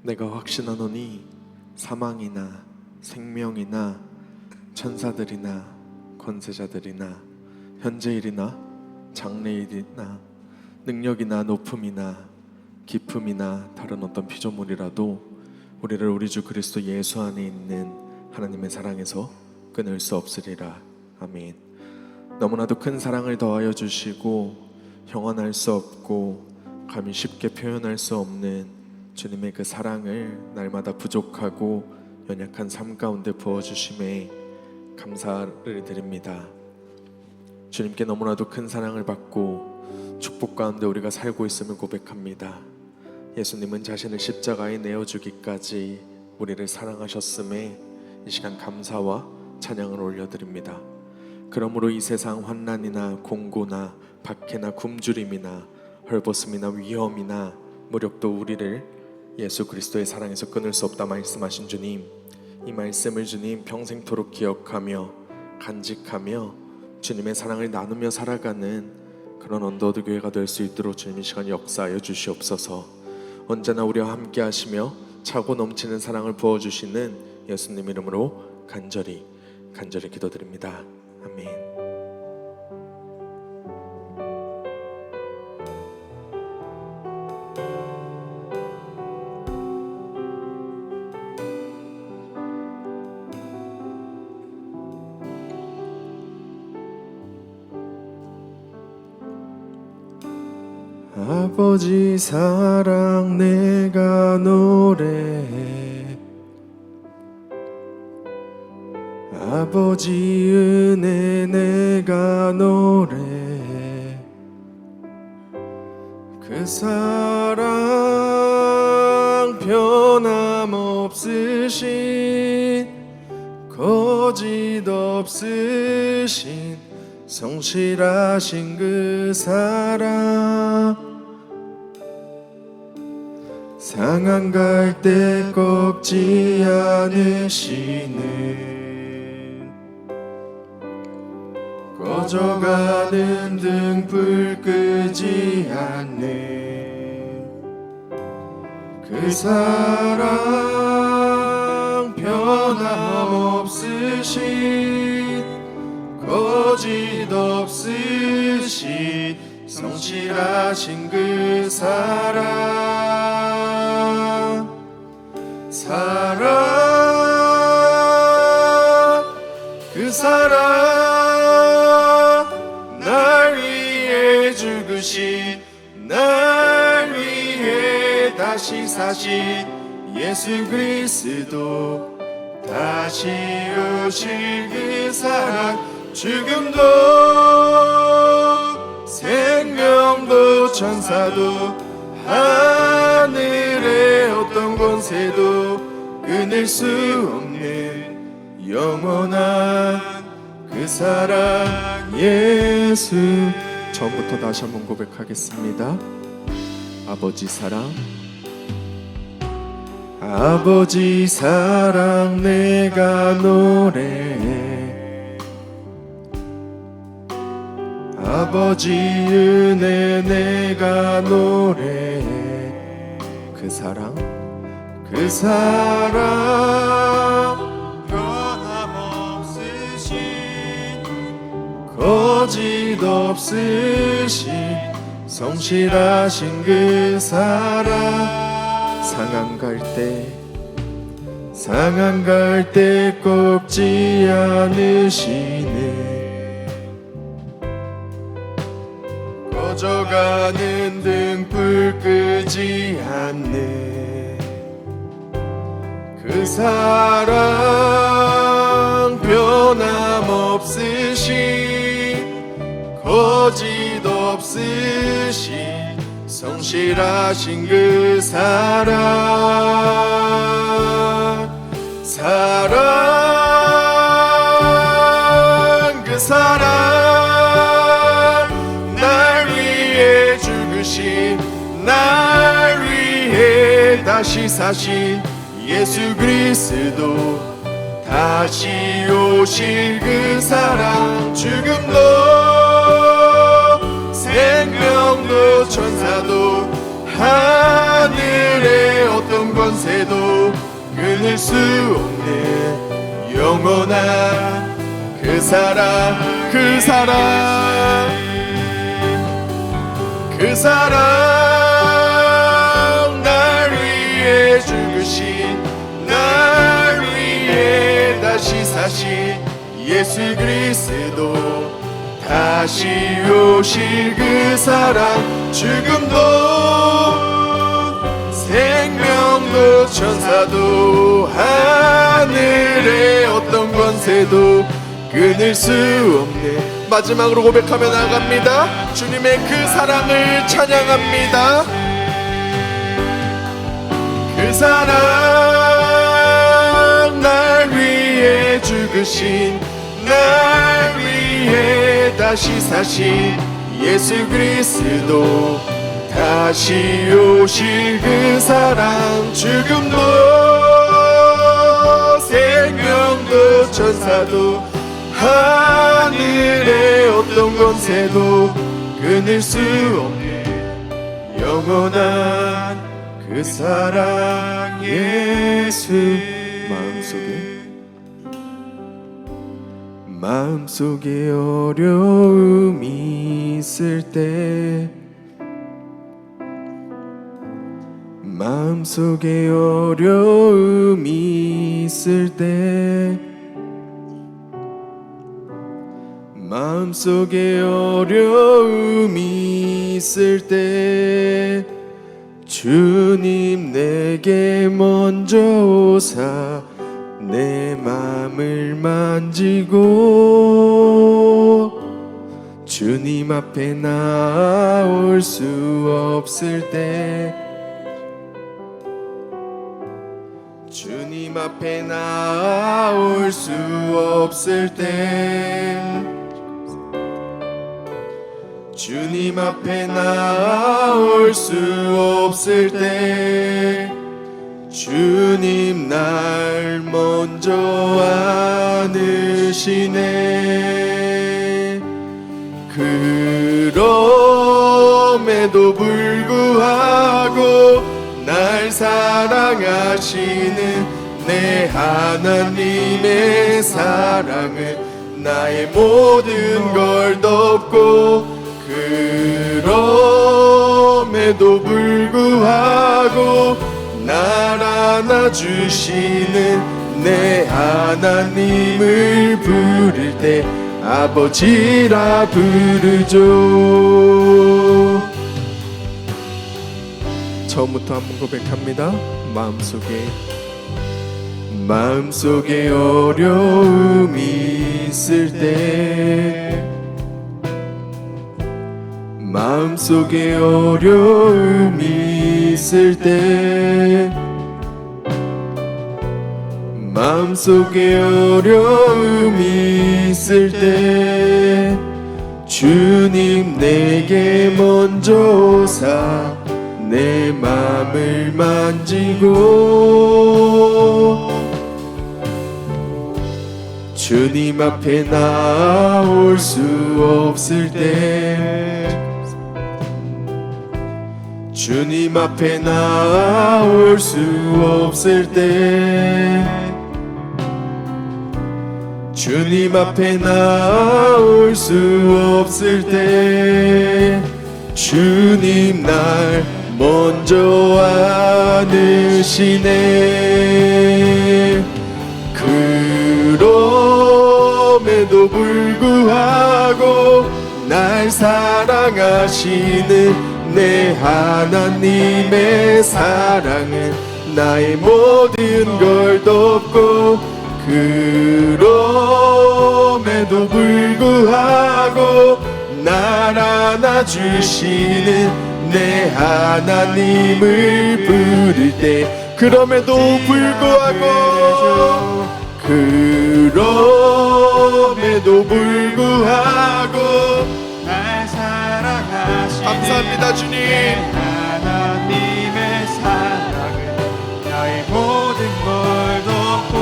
내가 확신하노니 사망이나 생명이나 천사들이나 권세자들이나 현재일이나 장래일이나 능력이나 높음이나 깊음이나 다른 어떤 피조물이라도 우리를 우리 주 그리스도 예수 안에 있는 하나님의 사랑에서 끊을 수 없으리라. 아멘. 너무나도 큰 사랑을 더하여 주시고 형언할 수 없고 감히 쉽게 표현할 수 없는 주님의 그 사랑을 날마다 부족하고 연약한 삶 가운데 부어주심에 감사를 드립니다. 주님께 너무나도 큰 사랑을 받고 축복 가운데 우리가 살고 있음을 고백합니다. 예수님은 자신을 십자가에 내어주기까지 우리를 사랑하셨음에 이 시간 감사와 찬양을 올려드립니다. 그러므로 이 세상 환난이나 공고나 박해나 굶주림이나 헐벗음이나 위험이나 무력도 우리를 예수 그리스도의 사랑에서 끊을 수 없다 말씀하신 주님, 이 말씀을 주님 평생토록 기억하며 간직하며 주님의 사랑을 나누며 살아가는 그런 언더우드 교회가 될 수 있도록 주님 이 시간 역사하여 주시옵소서. 언제나 우리와 함께 하시며 차고 넘치는 사랑을 부어주시는 예수님 이름으로 간절히 기도드립니다. 아멘. 아버지 사랑 내가 노래해, 아버지 은혜 내가 노래해. 그 사랑 변함없으신 거짓 없으신 성실하신 그 사랑, 상한 갈 때 꺾지 않으시는 꺼져가는 등불 끄지 않는 그 사랑 변함없으신 거짓 없으신 성실하신 그 사랑, 그 사랑 날 위해 죽으신, 날 위해 다시 사신 예수 그리스도, 다시 오실 그 사랑, 죽음도 생명도 천사도 하늘의 어떤 권세도 끊을 수 없는 영원한 그 사랑 예수. 처음부터 다시 한번 고백하겠습니다. 아버지 사랑, 아버지 사랑 내가 노래해, 아버지 은혜 내가 노래해. 그 사랑 변함없으신 거짓 없으신 성실하신 그 사랑, 상한 갈 때 꺾지 않으시는 꺼져가는 등불 끄지 않는 그 사랑 변함없으신 거짓 없으신 성실하신 그 사랑, 그 사랑 날 위해 죽으신, 날 위해 다시 사신 예수 그리스도, 다시 오실 그 사랑, 죽음도 생명도 천사도 하늘의 어떤 권세도 끊을 수 없는 영원한 그 사랑, 그 사랑, 그 사랑, 날 위해 죽으신, 날 위해 다시 사신 예수 그리스도, 다시 오실 그 사랑, 죽음도 생명도 천사도 하늘의 어떤 권세도 끊을 수 없네. 마지막으로 고백하며 나갑니다. 주님의 그 사랑을 찬양합니다. 그 사랑, 날 위해 죽으신, 날 위해 다시 사신 예수 그리스도, 다시 오실 그 사랑, 죽음도 생명도 천사도 하늘의 어떤 권세도 끊을 수 없는 영원한 그 사랑 예수. 마음속에 어려움이 있을 때, 마음속에 어려움이 있을 때, 마음속에 어려움이 있을 때, 주님 내게 먼저 오사 내 맘을 만지고, 주님 앞에 나올 수 없을 때, 주님 앞에 나올 수 없을 때, 주님 앞에 나올 수 없을 때, 주님 날 먼저 안으시네. 그럼에도 불구하고 날 사랑하시는 내 하나님의 사랑은 나의 모든 걸 덮고, 그럼에도 불구하고 날 안아주시는 내 하나님을 부를 때 아버지라 부르죠. 처음부터 한번 고백합니다. 마음속에 어려움이 있을 때, 마음속에 어려움이 있을 때, 마음속에 어려움이 있을 때, 주님 내게 먼저 오사 내 맘을 만지고, 주님 앞에 나올 수 없을 때, 주님 앞에 나올 수 없을 때, 주님 앞에 나올 수 없을 때, 주님 날 먼저 안으시네. 그럼에도 불구하고 날 사랑하시는 내 하나님의 사랑은 나의 모든 걸 덮고, 그럼에도 불구하고 날 안아주시는 내 하나님을 부를 때, 그럼에도 불구하고, 그럼에도 불구하고 날 사랑하시는 감사합니다 주님. 하나님의 사랑은 나의 모든 걸 덮고,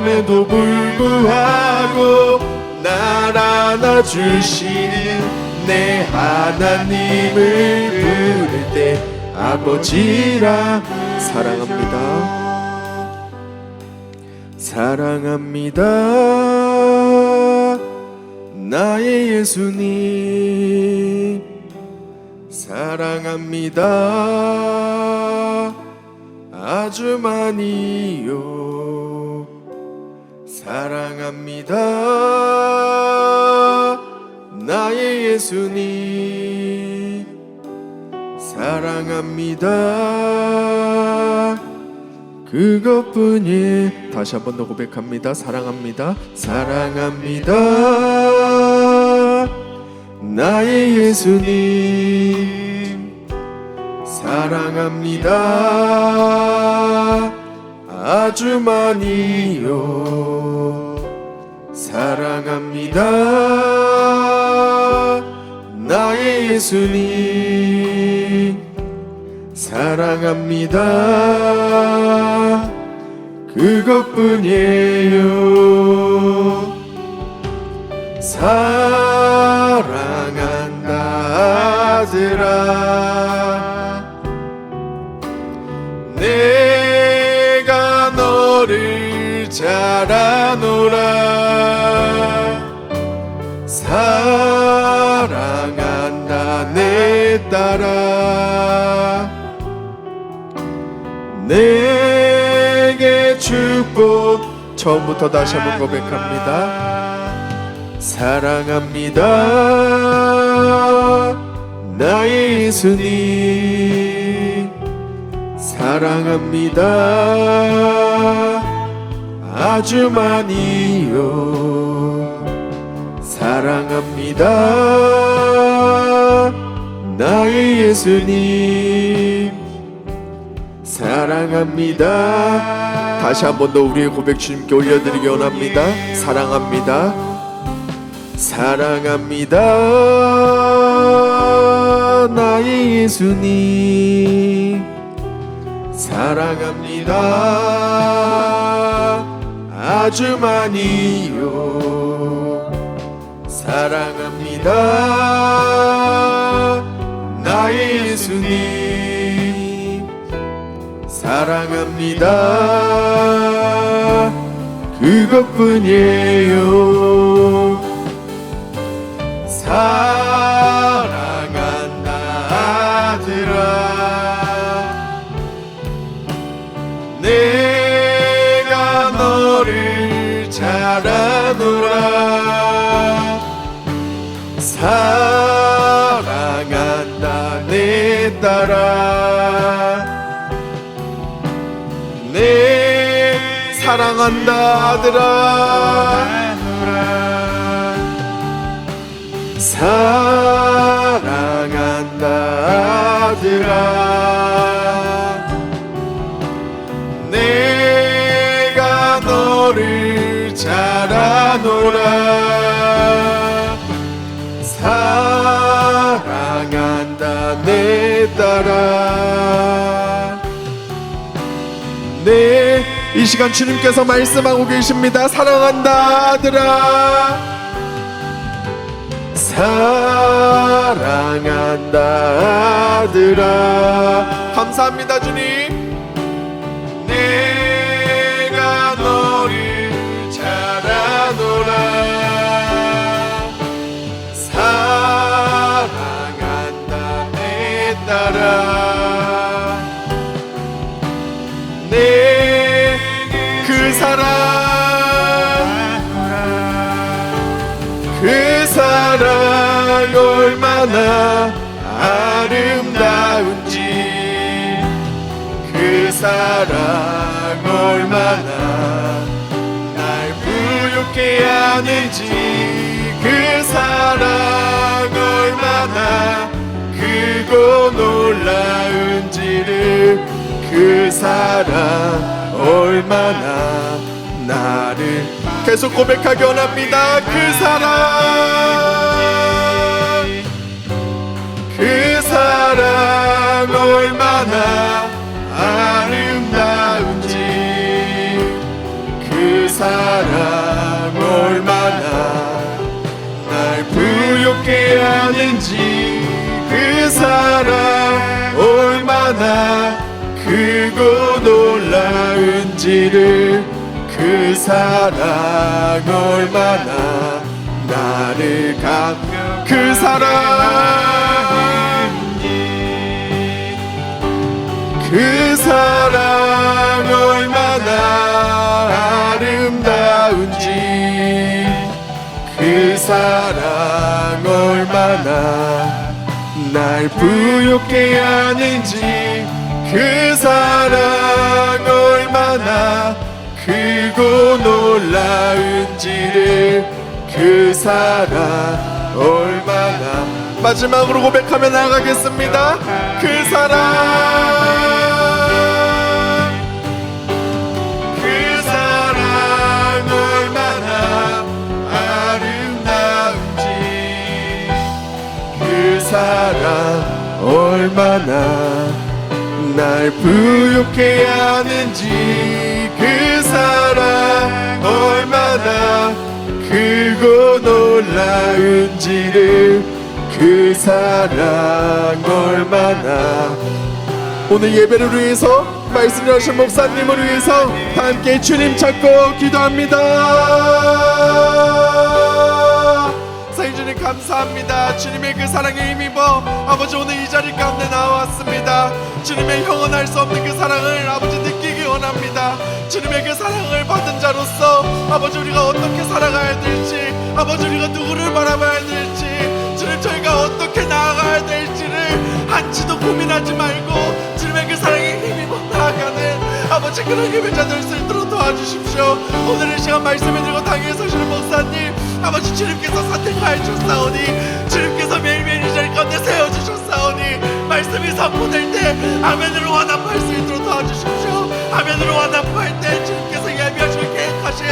그럼에도 불구하고 날 안아주시는 내 하나님을 부를 때 아버지라 사랑합니다. 사랑합니다. 나의 예수님 사랑합니다. 아주 많이요. 사랑합니다. 나의 예수님 사랑합니다. 그것뿐이. 다시 한 번 더 고백합니다. 사랑합니다. 사랑합니다. 나의 예수님 사랑합니다. 아주 많이요. 사랑합니다. 나의 예수님 사랑합니다. 그것뿐이에요. 사랑한다 아들아 내가 너를 잘 아노라. 사랑한다 내 딸아 내게 축복. 처음부터 다시 한번 고백합니다. 사랑합니다. 나의 예수님 사랑합니다. 아주 많이요. 사랑합니다. 나의 예수님 사랑합니다. 다시 한 번 더 우리의 고백 주님께 올려드리기 원합니다. 사랑합니다. 사랑합니다. 나의 예수님 사랑합니다. 아주 많이요. 사랑합니다. 나의 예수님 사랑합니다. 그것뿐이에요. 사랑한다 아들아 내가 너를 잘 아노라. 사랑한다 내 딸아 내 사랑한다 아들아 사랑한다 아들아 내가 너를 잘 아노라. 사랑한다 내 딸아 네, 이 시간 주님께서 말씀하고 계십니다. 사랑한다 아들아 사랑한다 아들아. 감사합니다 주님. 내가 너를 잘 아노라. 사랑한다 내 딸아 내 그 사랑 그 사랑 얼마나 아름다운지 그 사랑 얼마나 날 부욕해 하는지 그 사랑 얼마나 크고 놀라운지를 그 사랑 얼마나 나를 계속 고백하기 원합니다. 그 사랑 그 사랑 얼마나 아름다운지 그 사랑 얼마나 날 부욕해 하는지 그 사랑 얼마나 은지를 그 사랑 얼마나 나를 감격 그 사랑 그 사랑 얼마나 아름다운지 그 사랑 얼마나 날 부욕해 하는지 그 사랑 얼마나 크고 놀라운지를 그 사랑 얼마나 마지막으로 고백하며 나가겠습니다. 그 사랑 그 사랑 얼마나 아름다운지 그 사랑 얼마나 날 부욕해 하는지 그 사랑 얼마나 크고 놀라운지를 그 사랑 얼마나 오늘 예배를 위해서 말씀을 하신 목사님을 위해서 다 함께 주님 찾고 기도합니다. 사랑주님 감사합니다. 주님의 그 사랑에 힘입어 아버지 오늘 이 자리 가운데 나왔습니다. 주님의 영원할 수 없는 그 사랑을 아버지 느끼기 원합니다. 주님의 그 사랑을 받은 자로서 아버지 우리가 어떻게 살아가야 될지 아버지 우리가 누구를 바라봐야 될지 주님 저희가 어떻게 나아가야 될지를 한치도 고민하지 말고 주님의 그 사랑에 힘입어 나아가는 아버지 그런 예배자 될 수 있도록 도와주십시오. 오늘 이 시간 말씀을 들고 당에 서시는 목사님 아버지 주님께서 선택하여 주셨사오니 주님께서 매일매일 이 자리 가운데 세워주셨사오니 말씀이 선포될 때 아멘으로 완합할 수 있도록 도와주십시오. 아멘으로 완합할 때 주님께서 예비하시고 계획하신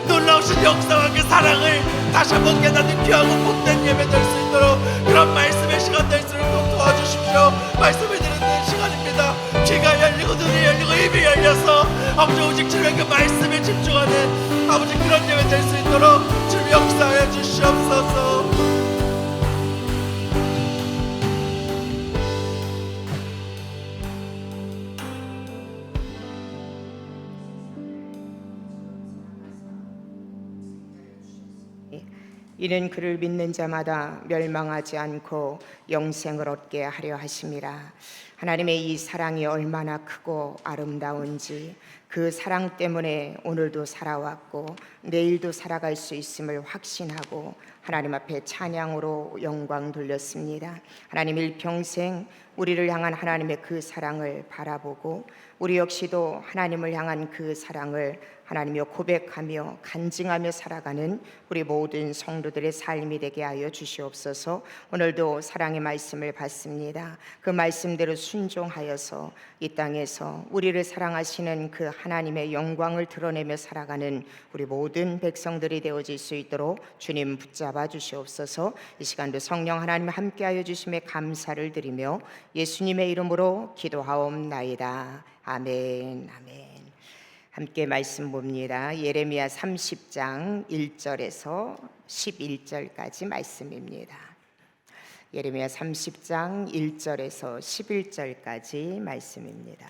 놀라우신 역사와 그 사랑을 다시 한번 깨닫는 귀하고 복된 예배 될 수 있도록 그런 말씀의 시간 될 수 있도록 도와주십시오. 말씀을 듣는 시간입니다. 귀가 열리고 눈이 열리고 입이 열려서 아버지 오직 주님의 그 말씀에 집중하는 아버지 그런 예배 될 수 있도록 주님 역사하여 주시옵소서. 이는 그를 믿는 자마다 멸망하지 않고 영생을 얻게 하려 하심이라. 하나님의 이 사랑이 얼마나 크고 아름다운지 그 사랑 때문에 오늘도 살아왔고 내일도 살아갈 수 있음을 확신하고 하나님 앞에 찬양으로 영광 돌렸습니다. 하나님 일평생 우리를 향한 하나님의 그 사랑을 바라보고 우리 역시도 하나님을 향한 그 사랑을 하나님이여 고백하며 간증하며 살아가는 우리 모든 성도들의 삶이 되게 하여 주시옵소서. 오늘도 사랑의 말씀을 받습니다. 그 말씀대로 순종하여서 이 땅에서 우리를 사랑하시는 그 하나님의 영광을 드러내며 살아가는 우리 모든 백성들이 되어질 수 있도록 주님 붙잡아 주시옵소서. 이 시간도 성령 하나님 함께하여 주심에 감사를 드리며 예수님의 이름으로 기도하옵나이다. 아멘. 아멘. 함께 말씀 봅니다. 예레미야 30장 1절에서 11절까지 말씀입니다. 예레미야 30장 1절에서 11절까지 말씀입니다.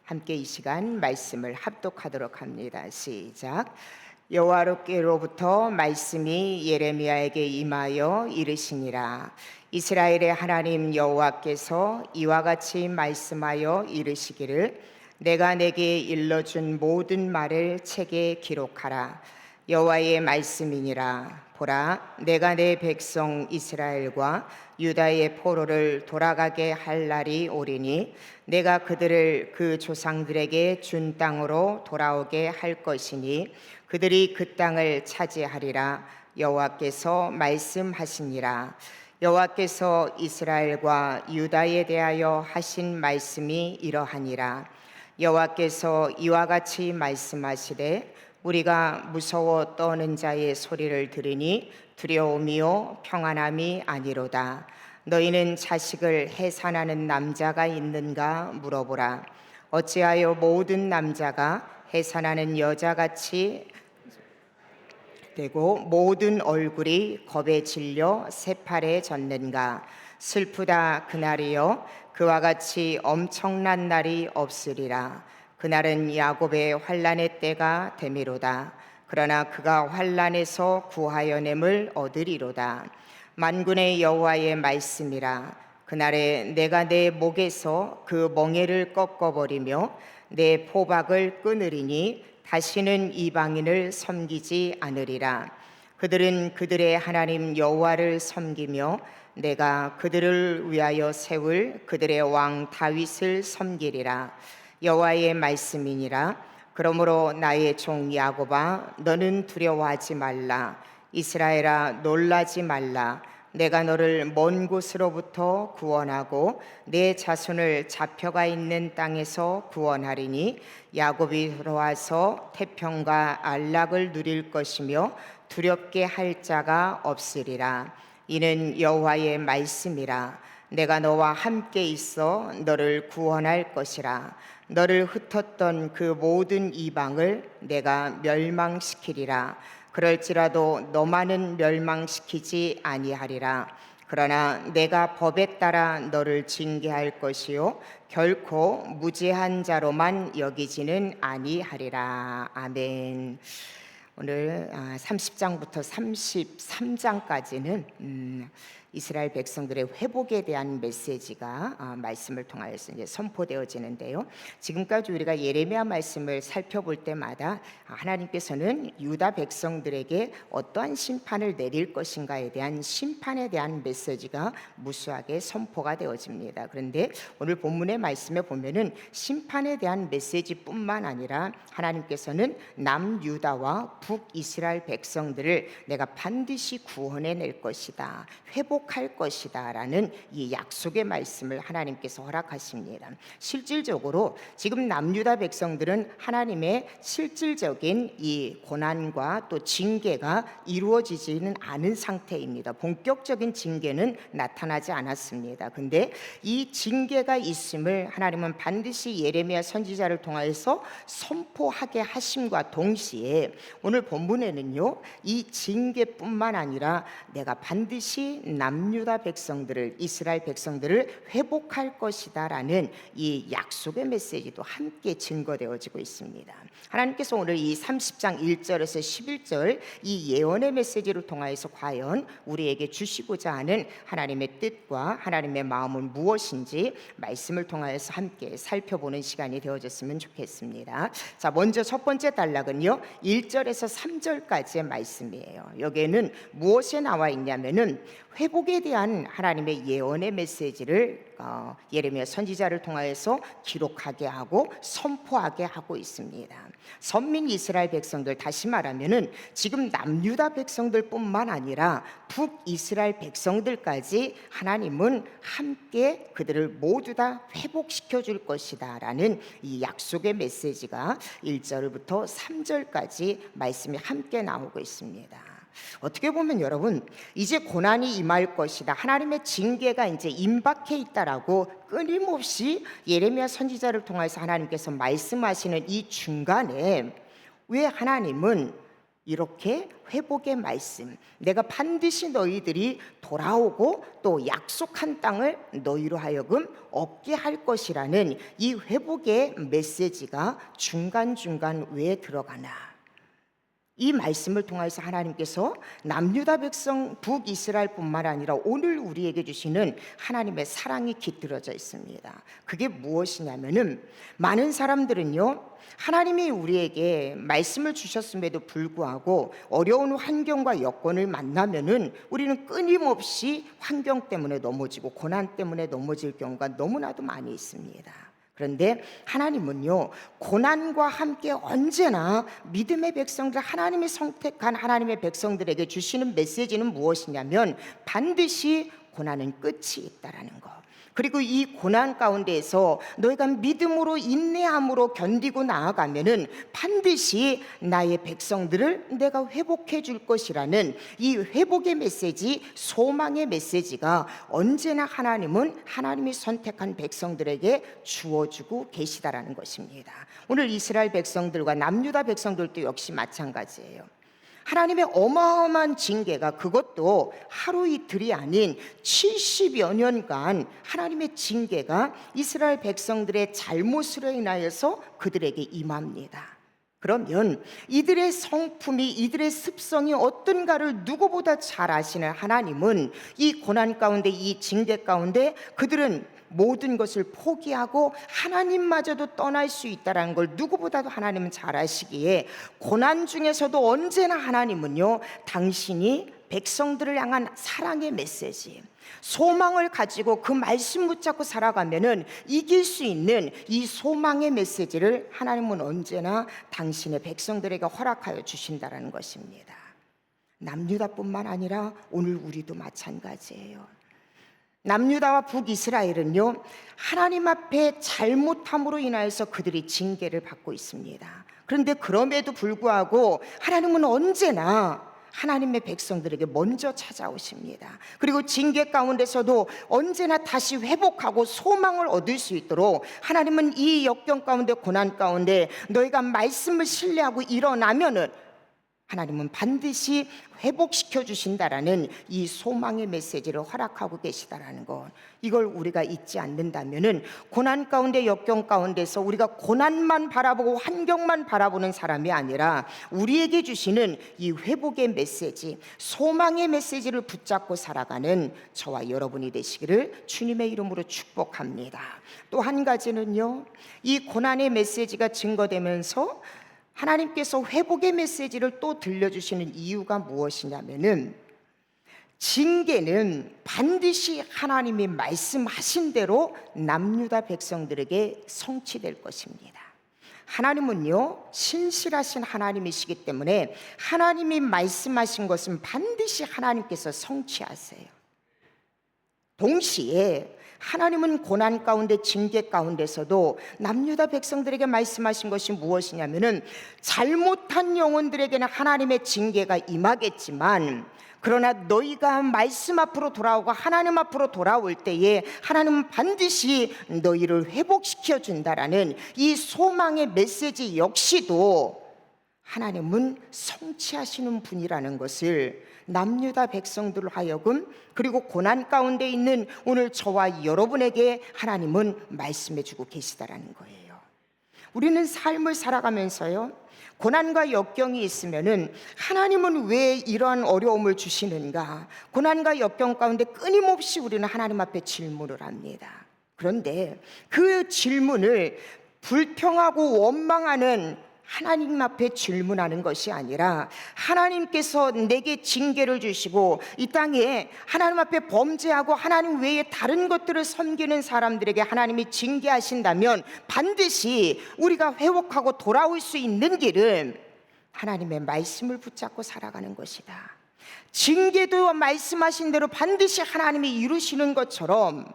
함께 이 시간 말씀을 합독하도록 합니다. 시작. 여호와께로부터 말씀이 예레미야에게 임하여 이르시니라. 이스라엘의 하나님 여호와께서 이와 같이 말씀하여 이르시기를 내가 내게 일러준 모든 말을 책에 기록하라. 여호와의 말씀이니라. 보라, 내가 내 백성 이스라엘과 유다의 포로를 돌아가게 할 날이 오리니 내가 그들을 그 조상들에게 준 땅으로 돌아오게 할 것이니 그들이 그 땅을 차지하리라. 여호와께서 말씀하시니라. 여호와께서 이스라엘과 유다에 대하여 하신 말씀이 이러하니라. 여호와께서 이와 같이 말씀하시되 우리가 무서워 떠는 자의 소리를 들으니 두려움이요 평안함이 아니로다. 너희는 자식을 해산하는 남자가 있는가 물어보라. 어찌하여 모든 남자가 해산하는 여자같이 되고 모든 얼굴이 겁에 질려 새팔에 젖는가. 슬프다 그날이요, 그와 같이 엄청난 날이 없으리라. 그날은 야곱의 환난의 때가 되미로다. 그러나 그가 환난에서 구하여 냄을 얻으리로다. 만군의 여호와의 말씀이라. 그날에 내가 내 목에서 그 멍에를 꺾어버리며 내 포박을 끊으리니 다시는 이방인을 섬기지 않으리라. 그들은 그들의 하나님 여호와를 섬기며 내가 그들을 위하여 세울 그들의 왕 다윗을 섬기리라. 여호와의 말씀이니라. 그러므로 나의 종 야곱아, 너는 두려워하지 말라. 이스라엘아, 놀라지 말라. 내가 너를 먼 곳으로부터 구원하고 내 자손을 잡혀가 있는 땅에서 구원하리니 야곱이 돌아와서 태평과 안락을 누릴 것이며 두렵게 할 자가 없으리라. 이는 여호와의 말씀이라. 내가 너와 함께 있어 너를 구원할 것이라. 너를 흩었던 그 모든 이방을 내가 멸망시키리라. 그럴지라도 너만은 멸망시키지 아니하리라. 그러나 내가 법에 따라 너를 징계할 것이요 결코 무죄한 자로만 여기지는 아니하리라. 아멘. 오늘 30장부터 33장까지는 이스라엘 백성들의 회복에 대한 메시지가 말씀을 통하여서 이제 선포되어지는데요. 지금까지 우리가 예레미야 말씀을 살펴볼 때마다 하나님께서는 유다 백성들에게 어떠한 심판을 내릴 것인가에 대한 심판에 대한 메시지가 무수하게 선포가 되어집니다. 그런데 오늘 본문의 말씀에 보면은 심판에 대한 메시지뿐만 아니라 하나님께서는 남유다와 북이스라엘 백성들을 내가 반드시 구원해낼 것이다, 회복할 것이다 라는 이 약속의 말씀을 하나님께서 허락하십니다. 실질적으로 지금 남유다 백성들은 하나님의 실질적인 이 고난과 또 징계가 이루어지지는 않은 상태입니다. 본격적인 징계는 나타나지 않았습니다. 근데 이 징계가 있음을 하나님은 반드시 예레미야 선지자를 통해서 선포하게 하심과 동시에 오늘 본문에는요, 이 징계뿐만 아니라 내가 반드시 남유다 백성들을, 이스라엘 백성들을 회복할 것이다 라는 이 약속의 메시지도 함께 증거되어지고 있습니다. 하나님께서 오늘 이 30장 1절에서 11절 이 예언의 메시지를 통하여서 과연 우리에게 주시고자 하는 하나님의 뜻과 하나님의 마음은 무엇인지 말씀을 통하여서 함께 살펴보는 시간이 되어졌으면 좋겠습니다. 자, 먼저 첫 번째 단락은요, 1절에서 3절까지의 말씀이에요. 여기에는 무엇이 나와 있냐면은 회복에 대한 하나님의 예언의 메시지를 예레미야 선지자를 통하여서 기록하게 하고 선포하게 하고 있습니다. 선민 이스라엘 백성들, 다시 말하면은 지금 남유다 백성들뿐만 아니라 북이스라엘 백성들까지 하나님은 함께 그들을 모두 다 회복시켜 줄 것이다 라는 이 약속의 메시지가 1절부터 3절까지 말씀이 함께 나오고 있습니다. 어떻게 보면 여러분, 이제 고난이 임할 것이다, 하나님의 징계가 이제 임박해 있다라고 끊임없이 예레미야 선지자를 통해서 하나님께서 말씀하시는 이 중간에 왜 하나님은 이렇게 회복의 말씀, 내가 반드시 너희들이 돌아오고 또 약속한 땅을 너희로 하여금 얻게 할 것이라는 이 회복의 메시지가 중간중간 왜 들어가나? 이 말씀을 통해서 하나님께서 남유다 백성 북이스라엘뿐만 아니라 오늘 우리에게 주시는 하나님의 사랑이 깃들어져 있습니다. 그게 무엇이냐면은 많은 사람들은요, 하나님이 우리에게 말씀을 주셨음에도 불구하고 어려운 환경과 여건을 만나면은 우리는 끊임없이 환경 때문에 넘어지고 고난 때문에 넘어질 경우가 너무나도 많이 있습니다. 그런데 하나님은요, 고난과 함께 언제나 믿음의 백성들, 하나님이 선택한 하나님의 백성들에게 주시는 메시지는 무엇이냐면 반드시 고난은 끝이 있다라는 거. 그리고 이 고난 가운데에서 너희가 믿음으로 인내함으로 견디고 나아가면은 반드시 나의 백성들을 내가 회복해 줄 것이라는 이 회복의 메시지, 소망의 메시지가 언제나 하나님은 하나님이 선택한 백성들에게 주어주고 계시다라는 것입니다. 오늘 이스라엘 백성들과 남유다 백성들도 역시 마찬가지예요. 하나님의 어마어마한 징계가, 그것도 하루 이틀이 아닌 70여 년간 하나님의 징계가 이스라엘 백성들의 잘못으로 인하여서 그들에게 임합니다. 그러면 이들의 성품이, 이들의 습성이 어떤가를 누구보다 잘 아시는 하나님은 이 고난 가운데, 이 징계 가운데 그들은 모든 것을 포기하고 하나님마저도 떠날 수 있다는 걸 누구보다도 하나님은 잘 아시기에, 고난 중에서도 언제나 하나님은요, 당신이 백성들을 향한 사랑의 메시지, 소망을 가지고 그 말씀 붙잡고 살아가면은 이길 수 있는 이 소망의 메시지를 하나님은 언제나 당신의 백성들에게 허락하여 주신다는 것입니다. 남유다뿐만 아니라 오늘 우리도 마찬가지예요. 남유다와 북이스라엘은요, 하나님 앞에 잘못함으로 인하여서 그들이 징계를 받고 있습니다. 그런데 그럼에도 불구하고 하나님은 언제나 하나님의 백성들에게 먼저 찾아오십니다. 그리고 징계 가운데서도 언제나 다시 회복하고 소망을 얻을 수 있도록 하나님은 이 역경 가운데, 고난 가운데 너희가 말씀을 신뢰하고 일어나면은 하나님은 반드시 회복시켜 주신다라는 이 소망의 메시지를 허락하고 계시다라는 것, 이걸 우리가 잊지 않는다면은 고난 가운데, 역경 가운데서 우리가 고난만 바라보고 환경만 바라보는 사람이 아니라 우리에게 주시는 이 회복의 메시지, 소망의 메시지를 붙잡고 살아가는 저와 여러분이 되시기를 주님의 이름으로 축복합니다. 또 한 가지는요, 이 고난의 메시지가 증거되면서 하나님께서 회복의 메시지를 또 들려주시는 이유가 무엇이냐면은, 징계는 반드시 하나님이 말씀하신 대로 남유다 백성들에게 성취될 것입니다. 하나님은요, 신실하신 하나님이시기 때문에 하나님이 말씀하신 것은 반드시 하나님께서 성취하세요. 동시에 하나님은 고난 가운데, 징계 가운데서도 남유다 백성들에게 말씀하신 것이 무엇이냐면은, 잘못한 영혼들에게는 하나님의 징계가 임하겠지만, 그러나 너희가 말씀 앞으로 돌아오고 하나님 앞으로 돌아올 때에 하나님은 반드시 너희를 회복시켜 준다라는 이 소망의 메시지 역시도 하나님은 성취하시는 분이라는 것을 남유다 백성들로 하여금, 그리고 고난 가운데 있는 오늘 저와 여러분에게 하나님은 말씀해 주고 계시다라는 거예요. 우리는 삶을 살아가면서요, 고난과 역경이 있으면은 하나님은 왜 이러한 어려움을 주시는가, 고난과 역경 가운데 끊임없이 우리는 하나님 앞에 질문을 합니다. 그런데 그 질문을 불평하고 원망하는 하나님 앞에 질문하는 것이 아니라, 하나님께서 내게 징계를 주시고 이 땅에 하나님 앞에 범죄하고 하나님 외에 다른 것들을 섬기는 사람들에게 하나님이 징계하신다면 반드시 우리가 회복하고 돌아올 수 있는 길은 하나님의 말씀을 붙잡고 살아가는 것이다. 징계도 말씀하신 대로 반드시 하나님이 이루시는 것처럼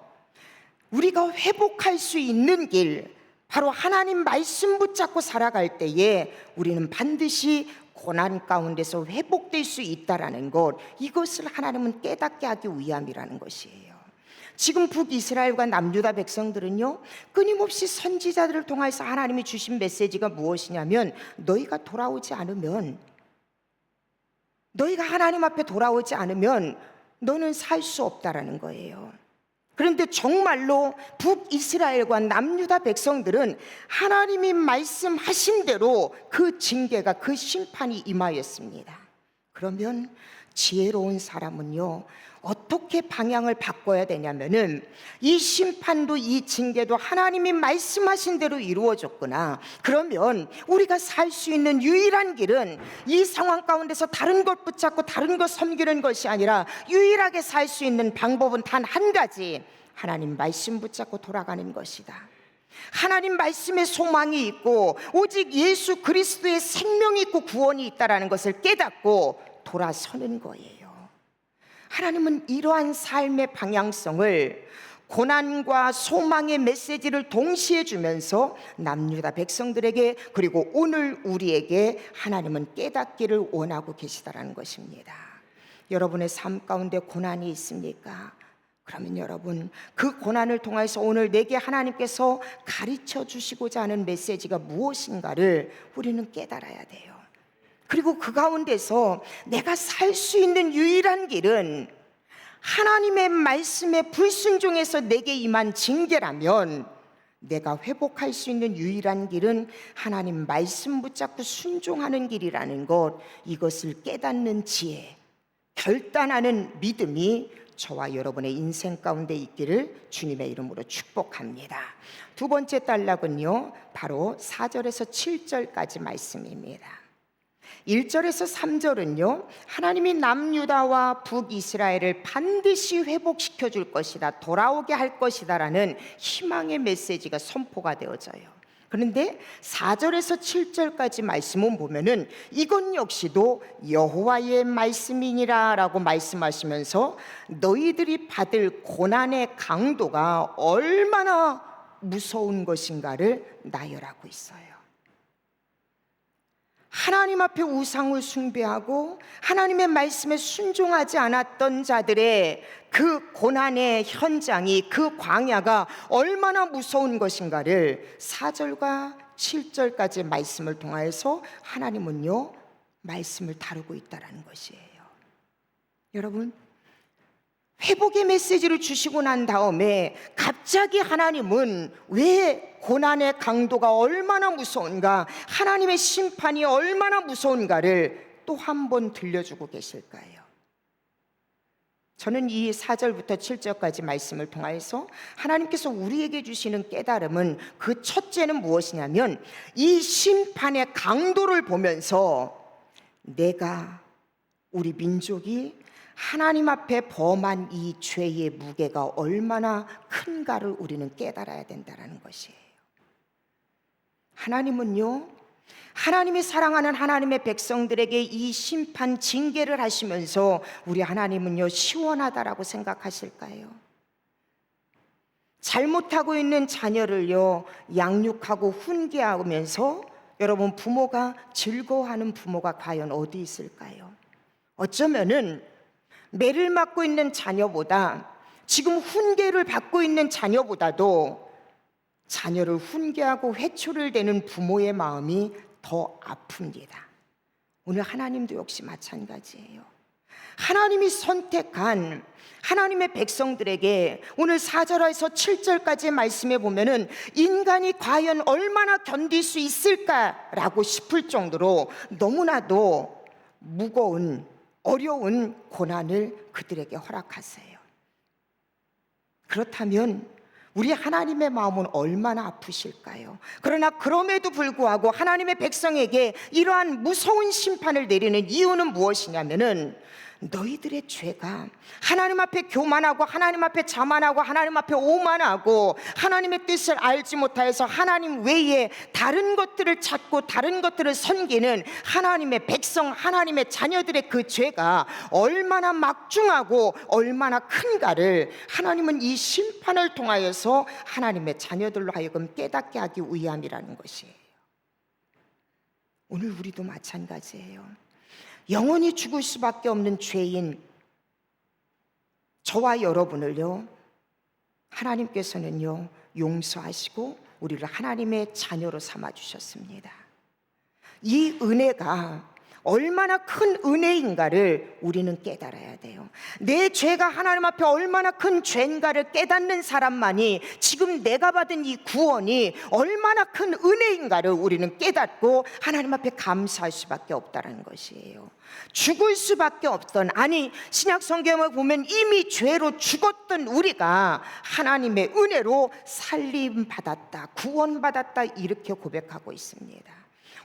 우리가 회복할 수 있는 길, 바로 하나님 말씀 붙잡고 살아갈 때에 우리는 반드시 고난 가운데서 회복될 수 있다라는 것, 이것을 하나님은 깨닫게 하기 위함이라는 것이에요. 지금 북이스라엘과 남유다 백성들은요, 끊임없이 선지자들을 통해서 하나님이 주신 메시지가 무엇이냐면, 너희가 돌아오지 않으면, 너희가 하나님 앞에 돌아오지 않으면 너는 살 수 없다라는 거예요. 그런데 정말로 북이스라엘과 남유다 백성들은 하나님이 말씀하신 대로 그 징계가, 그 심판이 임하였습니다. 그러면 지혜로운 사람은요, 어떻게 방향을 바꿔야 되냐면은, 이 심판도 이 징계도 하나님이 말씀하신 대로 이루어졌구나, 그러면 우리가 살 수 있는 유일한 길은 이 상황 가운데서 다른 것 붙잡고 다른 것 섬기는 것이 아니라 유일하게 살 수 있는 방법은 단 한 가지, 하나님 말씀 붙잡고 돌아가는 것이다. 하나님 말씀에 소망이 있고 오직 예수 그리스도의 생명이 있고 구원이 있다라는 것을 깨닫고 돌아서는 거예요. 하나님은 이러한 삶의 방향성을, 고난과 소망의 메시지를 동시에 주면서 남유다 백성들에게, 그리고 오늘 우리에게 하나님은 깨닫기를 원하고 계시다라는 것입니다. 여러분의 삶 가운데 고난이 있습니까? 그러면 여러분, 그 고난을 통해서 오늘 내게 하나님께서 가르쳐 주시고자 하는 메시지가 무엇인가를 우리는 깨달아야 돼요. 그리고 그 가운데서 내가 살 수 있는 유일한 길은 하나님의 말씀에 불순종해서 내게 임한 징계라면, 내가 회복할 수 있는 유일한 길은 하나님 말씀 붙잡고 순종하는 길이라는 것, 이것을 깨닫는 지혜, 결단하는 믿음이 저와 여러분의 인생 가운데 있기를 주님의 이름으로 축복합니다. 두 번째 단락은요, 바로 4절에서 7절까지 말씀입니다. 1절에서 3절은요, 하나님이 남유다와 북이스라엘을 반드시 회복시켜 줄 것이다, 돌아오게 할 것이다 라는 희망의 메시지가 선포가 되어져요. 그런데 4절에서 7절까지 말씀은 보면은 이건 역시도 여호와의 말씀이니라 라고 말씀하시면서 너희들이 받을 고난의 강도가 얼마나 무서운 것인가를 나열하고 있어요. 하나님 앞에 우상을 숭배하고 하나님의 말씀에 순종하지 않았던 자들의 그 고난의 현장이, 그 광야가 얼마나 무서운 것인가를 4절과 7절까지 말씀을 통하여서 하나님은요, 말씀을 다루고 있다는 것이에요. 여러분, 회복의 메시지를 주시고 난 다음에 갑자기 하나님은 왜 고난의 강도가 얼마나 무서운가, 하나님의 심판이 얼마나 무서운가를 또 한 번 들려주고 계실까요? 저는 이 4절부터 7절까지 말씀을 통해서 하나님께서 우리에게 주시는 깨달음은, 그 첫째는 무엇이냐면 이 심판의 강도를 보면서 내가, 우리 민족이 하나님 앞에 범한 이 죄의 무게가 얼마나 큰가를 우리는 깨달아야 된다는 것이에요. 하나님은요, 하나님이 사랑하는 하나님의 백성들에게 이 심판 징계를 하시면서 우리 하나님은요, 시원하다라고 생각하실까요? 잘못하고 있는 자녀를요, 양육하고 훈계하면서 여러분, 부모가 즐거워하는 부모가 과연 어디 있을까요? 어쩌면은 매를 맞고 있는 자녀보다, 지금 훈계를 받고 있는 자녀보다도 자녀를 훈계하고 회초를 대는 부모의 마음이 더 아픕니다. 오늘 하나님도 역시 마찬가지예요. 하나님이 선택한 하나님의 백성들에게 오늘 4절에서 7절까지 말씀해 보면은 인간이 과연 얼마나 견딜 수 있을까라고 싶을 정도로 너무나도 무거운, 어려운 고난을 그들에게 허락하세요. 그렇다면 우리 하나님의 마음은 얼마나 아프실까요? 그러나 그럼에도 불구하고 하나님의 백성에게 이러한 무서운 심판을 내리는 이유는 무엇이냐면은 너희들의 죄가 하나님 앞에 교만하고 하나님 앞에 자만하고 하나님 앞에 오만하고 하나님의 뜻을 알지 못하여서 하나님 외에 다른 것들을 찾고 다른 것들을 섬기는 하나님의 백성, 하나님의 자녀들의 그 죄가 얼마나 막중하고 얼마나 큰가를 하나님은 이 심판을 통하여서 하나님의 자녀들로 하여금 깨닫게 하기 위함이라는 것이에요. 오늘 우리도 마찬가지예요. 영원히 죽을 수밖에 없는 죄인 저와 여러분을요, 하나님께서는요, 용서하시고 우리를 하나님의 자녀로 삼아주셨습니다. 이 은혜가 얼마나 큰 은혜인가를 우리는 깨달아야 돼요. 내 죄가 하나님 앞에 얼마나 큰 죄인가를 깨닫는 사람만이 지금 내가 받은 이 구원이 얼마나 큰 은혜인가를 우리는 깨닫고 하나님 앞에 감사할 수밖에 없다는 것이에요. 죽을 수밖에 없던, 아니 신약 성경을 보면 이미 죄로 죽었던 우리가 하나님의 은혜로 살림 받았다, 구원 받았다, 이렇게 고백하고 있습니다.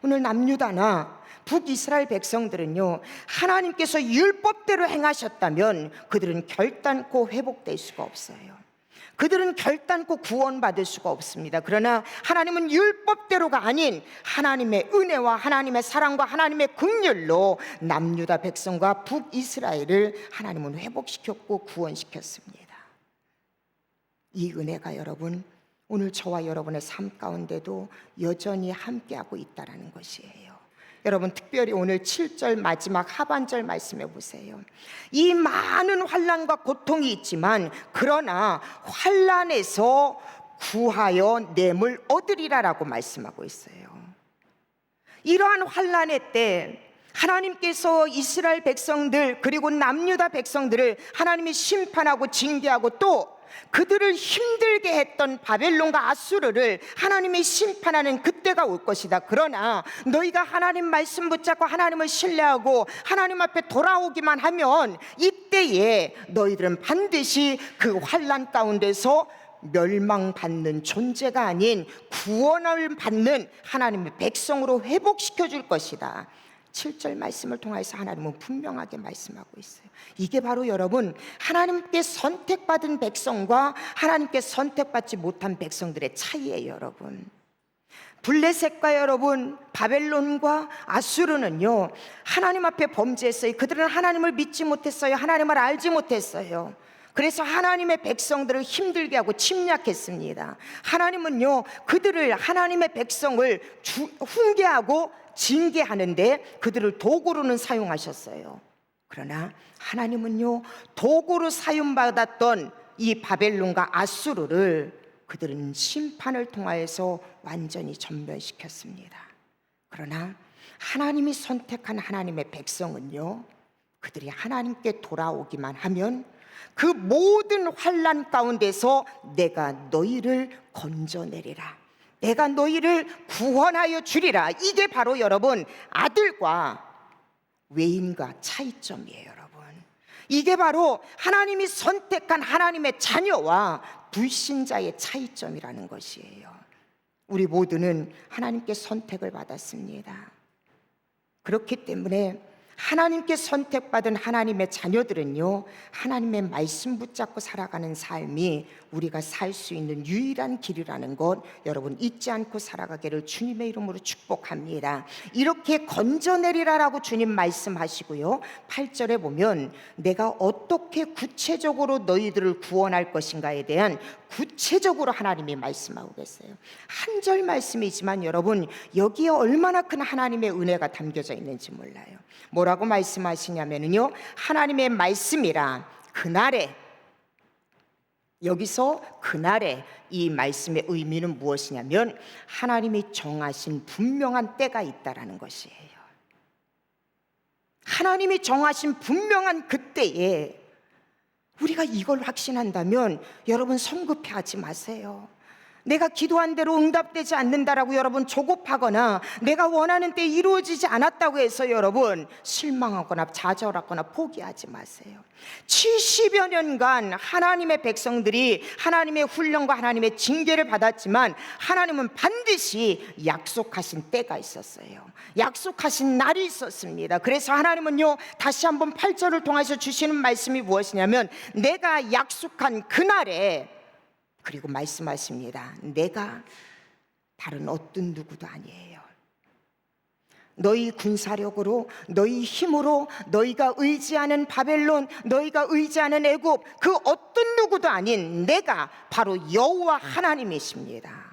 오늘 남유다나 북이스라엘 백성들은요, 하나님께서 율법대로 행하셨다면 그들은 결단코 회복될 수가 없어요. 그들은 결단코 구원받을 수가 없습니다. 그러나 하나님은 율법대로가 아닌 하나님의 은혜와 하나님의 사랑과 하나님의 긍휼로 남유다 백성과 북이스라엘을 하나님은 회복시켰고 구원시켰습니다. 이 은혜가 여러분, 오늘 저와 여러분의 삶 가운데도 여전히 함께하고 있다는 것이에요. 여러분, 특별히 오늘 7절 마지막 하반절 말씀해 보세요. 이 많은 환난과 고통이 있지만 그러나 환난에서 구하여 냄을 얻으리라라고 말씀하고 있어요. 이러한 환난의 때 하나님께서 이스라엘 백성들 그리고 남유다 백성들을 하나님이 심판하고 징계하고 또 그들을 힘들게 했던 바벨론과 아수르를 하나님이 심판하는 그때가 올 것이다. 그러나 너희가 하나님 말씀 붙잡고 하나님을 신뢰하고 하나님 앞에 돌아오기만 하면 이때에 너희들은 반드시 그 환난 가운데서 멸망받는 존재가 아닌 구원을 받는 하나님의 백성으로 회복시켜 줄 것이다. 7절 말씀을 통해서 하나님은 분명하게 말씀하고 있어요. 이게 바로 여러분, 하나님께 선택받은 백성과 하나님께 선택받지 못한 백성들의 차이예요. 여러분, 블레셋과 여러분 바벨론과 아수르는요, 하나님 앞에 범죄했어요. 그들은 하나님을 믿지 못했어요. 하나님을 알지 못했어요. 그래서 하나님의 백성들을 힘들게 하고 침략했습니다. 하나님은요, 그들을, 하나님의 백성을 훈계하고 징계하는데 그들을 도구로는 사용하셨어요. 그러나 하나님은요, 도구로 사용받았던 이 바벨론과 아수르를 그들은 심판을 통하여서 완전히 전멸시켰습니다. 그러나 하나님이 선택한 하나님의 백성은요, 그들이 하나님께 돌아오기만 하면 그 모든 환난 가운데서 내가 너희를 건져내리라, 내가 너희를 구원하여 주리라. 이게 바로 여러분, 아들과 외인과 차이점이에요. 여러분, 이게 바로 하나님이 선택한 하나님의 자녀와 불신자의 차이점이라는 것이에요. 우리 모두는 하나님께 선택을 받았습니다. 그렇기 때문에 하나님께 선택받은 하나님의 자녀들은요, 하나님의 말씀 붙잡고 살아가는 삶이 우리가 살 수 있는 유일한 길이라는 것 여러분 잊지 않고 살아가기를 주님의 이름으로 축복합니다. 이렇게 건져내리라라고 주님 말씀하시고요, 8절에 보면 내가 어떻게 구체적으로 너희들을 구원할 것인가에 대한 구체적으로 하나님이 말씀하고 계세요. 한 절 말씀이지만 여러분, 여기에 얼마나 큰 하나님의 은혜가 담겨져 있는지 몰라요. 뭐라고 말씀하시냐면요, 하나님의 말씀이라 그날에, 여기서 그날에 이 말씀의 의미는 무엇이냐면 하나님이 정하신 분명한 때가 있다라는 것이에요. 하나님이 정하신 분명한 그때에 우리가 이걸 확신한다면 여러분 성급해하지 마세요. 내가 기도한 대로 응답되지 않는다라고 여러분 조급하거나 내가 원하는 때 이루어지지 않았다고 해서 여러분 실망하거나 좌절하거나 포기하지 마세요. 70여 년간 하나님의 백성들이 하나님의 훈련과 하나님의 징계를 받았지만 하나님은 반드시 약속하신 때가 있었어요. 약속하신 날이 있었습니다. 그래서 하나님은요, 다시 한번 8절을 통해서 주시는 말씀이 무엇이냐면 내가 약속한 그날에, 그리고 말씀하십니다. 내가 다른 어떤 누구도 아니에요. 너희 군사력으로, 너희 힘으로, 너희가 의지하는 바벨론, 너희가 의지하는 애굽, 그 어떤 누구도 아닌 내가 바로 여호와 하나님이십니다.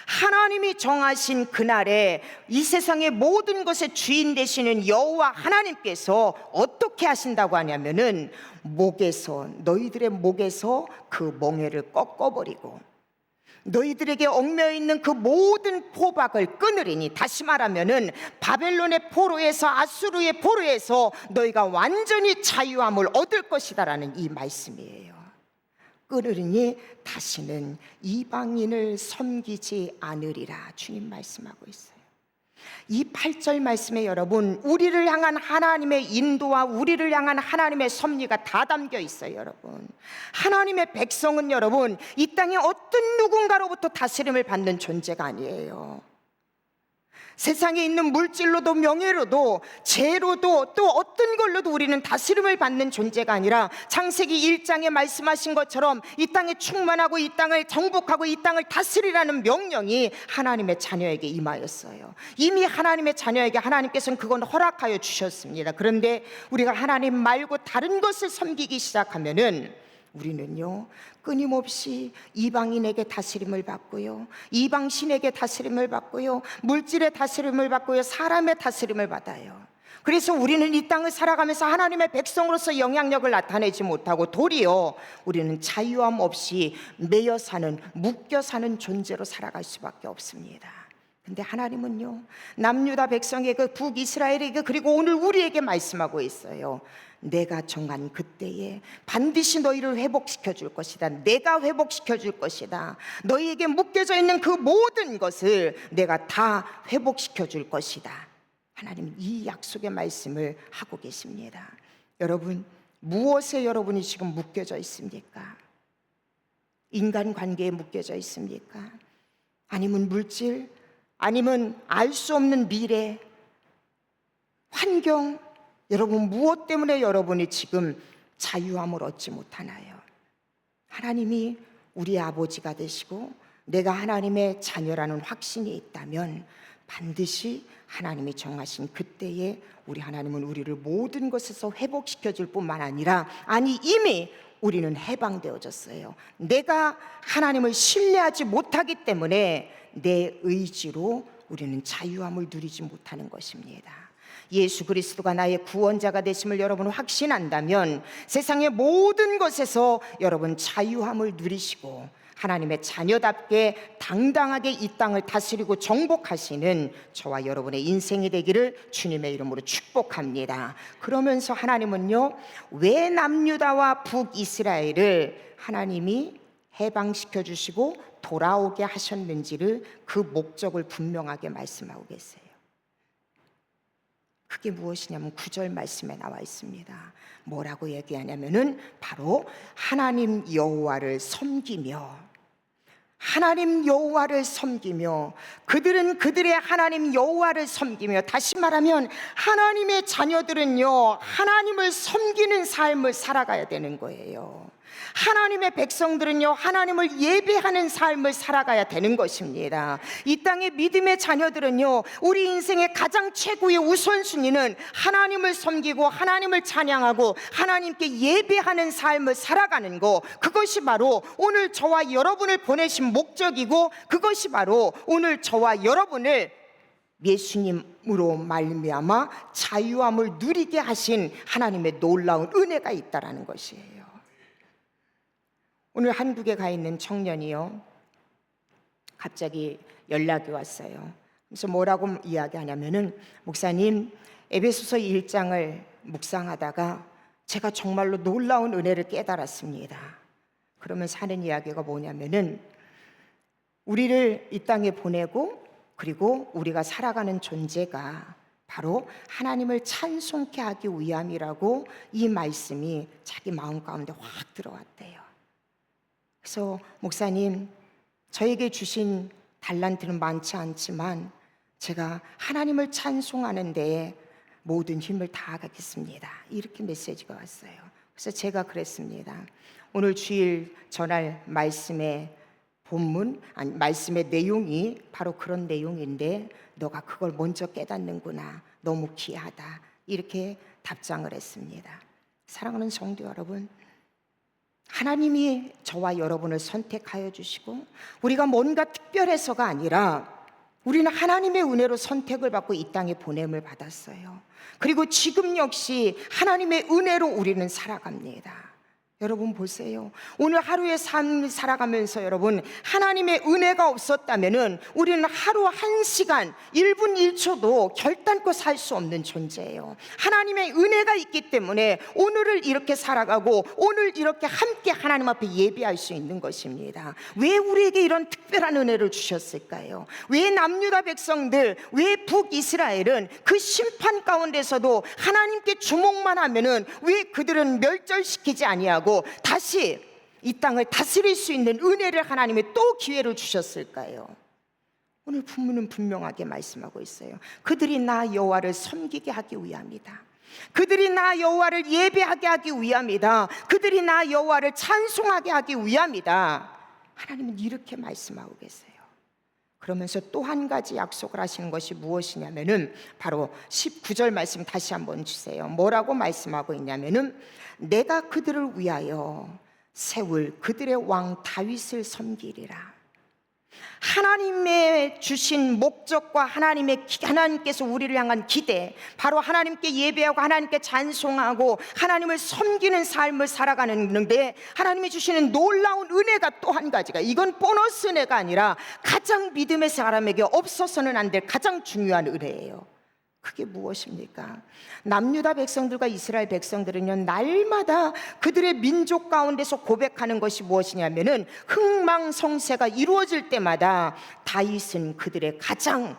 하나님이 정하신 그날에 이 세상의 모든 것의 주인 되시는 여호와 하나님께서 어떻게 하신다고 하냐면은 목에서, 너희들의 목에서 그 멍에를 꺾어버리고 너희들에게 얽매여 있는 그 모든 포박을 끊으리니, 다시 말하면은 바벨론의 포로에서, 아수르의 포로에서 너희가 완전히 자유함을 얻을 것이다라는 이 말씀이에요. 끊으리니 다시는 이방인을 섬기지 않으리라 주님 말씀하고 있어요. 이 8절 말씀에 여러분, 우리를 향한 하나님의 인도와 우리를 향한 하나님의 섭리가 다 담겨 있어요. 여러분, 하나님의 백성은 여러분 이 땅에 어떤 누군가로부터 다스림을 받는 존재가 아니에요. 세상에 있는 물질로도 명예로도 재로도 또 어떤 걸로도 우리는 다스림을 받는 존재가 아니라 창세기 1장에 말씀하신 것처럼 이 땅에 충만하고 이 땅을 정복하고 이 땅을 다스리라는 명령이 하나님의 자녀에게 임하였어요. 이미 하나님의 자녀에게 하나님께서는 그건 허락하여 주셨습니다. 그런데 우리가 하나님 말고 다른 것을 섬기기 시작하면은 우리는요, 끊임없이 이방인에게 다스림을 받고요, 이방신에게 다스림을 받고요, 물질의 다스림을 받고요, 사람의 다스림을 받아요. 그래서 우리는 이 땅을 살아가면서 하나님의 백성으로서 영향력을 나타내지 못하고 도리어 우리는 자유함 없이 매여 사는, 묶여 사는 존재로 살아갈 수밖에 없습니다. 근데 하나님은요, 남유다 백성에게, 그 북이스라엘에게, 그리고 오늘 우리에게 말씀하고 있어요. 내가 정한 그때에 반드시 너희를 회복시켜 줄 것이다. 내가 회복시켜 줄 것이다. 너희에게 묶여져 있는 그 모든 것을 내가 다 회복시켜 줄 것이다. 하나님은 이 약속의 말씀을 하고 계십니다. 여러분, 무엇에 여러분이 지금 묶여져 있습니까? 인간관계에 묶여져 있습니까? 아니면 물질? 아니면 알 수 없는 미래? 환경? 여러분, 무엇 때문에 여러분이 지금 자유함을 얻지 못하나요? 하나님이 우리 아버지가 되시고 내가 하나님의 자녀라는 확신이 있다면 반드시 하나님이 정하신 그때에 우리 하나님은 우리를 모든 것에서 회복시켜 줄 뿐만 아니라, 아니 이미 우리는 해방되어졌어요. 내가 하나님을 신뢰하지 못하기 때문에 내 의지로 우리는 자유함을 누리지 못하는 것입니다. 예수 그리스도가 나의 구원자가 되심을 여러분 확신한다면 세상의 모든 것에서 여러분 자유함을 누리시고 하나님의 자녀답게 당당하게 이 땅을 다스리고 정복하시는 저와 여러분의 인생이 되기를 주님의 이름으로 축복합니다. 그러면서 하나님은요, 왜 남유다와 북이스라엘을 하나님이 해방시켜 주시고 돌아오게 하셨는지를, 그 목적을 분명하게 말씀하고 계세요. 그게 무엇이냐면 9절 말씀에 나와 있습니다. 뭐라고 얘기하냐면은 바로 하나님 여호와를 섬기며, 하나님 여호와를 섬기며, 그들은 그들의 하나님 여호와를 섬기며, 다시 말하면 하나님의 자녀들은요, 하나님을 섬기는 삶을 살아가야 되는 거예요. 하나님의 백성들은요, 하나님을 예배하는 삶을 살아가야 되는 것입니다. 이 땅의 믿음의 자녀들은요, 우리 인생의 가장 최고의 우선순위는 하나님을 섬기고 하나님을 찬양하고 하나님께 예배하는 삶을 살아가는 것, 그것이 바로 오늘 저와 여러분을 보내신 목적이고, 그것이 바로 오늘 저와 여러분을 예수님으로 말미암아 자유함을 누리게 하신 하나님의 놀라운 은혜가 있다라는 것이에요. 오늘 한국에 가 있는 청년이요, 갑자기 연락이 왔어요. 그래서 뭐라고 이야기하냐면은, 목사님, 에베소서 1장을 묵상하다가 제가 정말로 놀라운 은혜를 깨달았습니다. 그러면서 하는 이야기가 뭐냐면은, 우리를 이 땅에 보내고 그리고 우리가 살아가는 존재가 바로 하나님을 찬송케 하기 위함이라고, 이 말씀이 자기 마음 가운데 확 들어왔대요. 그래서 목사님, 저에게 주신 달란트는 많지 않지만 제가 하나님을 찬송하는 데에 모든 힘을 다하겠습니다. 이렇게 메시지가 왔어요. 그래서 제가 그랬습니다. 오늘 주일 전할 말씀의 본문, 아니 말씀의 내용이 바로 그런 내용인데 너가 그걸 먼저 깨닫는구나. 너무 귀하다. 이렇게 답장을 했습니다. 사랑하는 성도 여러분, 하나님이 저와 여러분을 선택하여 주시고 우리가 뭔가 특별해서가 아니라 우리는 하나님의 은혜로 선택을 받고 이 땅에 보냄을 받았어요. 그리고 지금 역시 하나님의 은혜로 우리는 살아갑니다. 여러분 보세요. 오늘 하루의 삶을 살아가면서 여러분, 하나님의 은혜가 없었다면은 우리는 하루 1시간 1분 1초도 결단코 살 수 없는 존재예요. 하나님의 은혜가 있기 때문에 오늘을 이렇게 살아가고 오늘 이렇게 함께 하나님 앞에 예배할 수 있는 것입니다. 왜 우리에게 이런 특별한 은혜를 주셨을까요? 왜 남유다 백성들, 왜 북이스라엘은 그 심판 가운데서도 하나님께 주목만 하면은 왜 그들은 멸절시키지 아니하고 다시 이 땅을 다스릴 수 있는 은혜를 하나님이 또 기회를 주셨을까요? 오늘 본문은 분명하게 말씀하고 있어요. 그들이 나 여호와를 섬기게 하기 위함이다. 그들이 나 여호와를 예배하게 하기 위함이다. 그들이 나 여호와를 찬송하게 하기 위함이다. 하나님은 이렇게 말씀하고 계세요. 그러면서 또 한 가지 약속을 하시는 것이 무엇이냐면은 바로 19절 말씀 다시 한번 주세요. 뭐라고 말씀하고 있냐면은, 내가 그들을 위하여 세울 그들의 왕 다윗을 섬기리라. 하나님의 주신 목적과 하나님께서 우리를 향한 기대, 바로 하나님께 예배하고 하나님께 찬송하고 하나님을 섬기는 삶을 살아가는데, 하나님이 주시는 놀라운 은혜가 또 한 가지가, 이건 보너스 은혜가 아니라 가장 믿음의 사람에게 없어서는 안 될 가장 중요한 은혜예요. 그게 무엇입니까? 남유다 백성들과 이스라엘 백성들은요, 날마다 그들의 민족 가운데서 고백하는 것이 무엇이냐면은, 흥망성쇠가 이루어질 때마다 다윗은 그들의 가장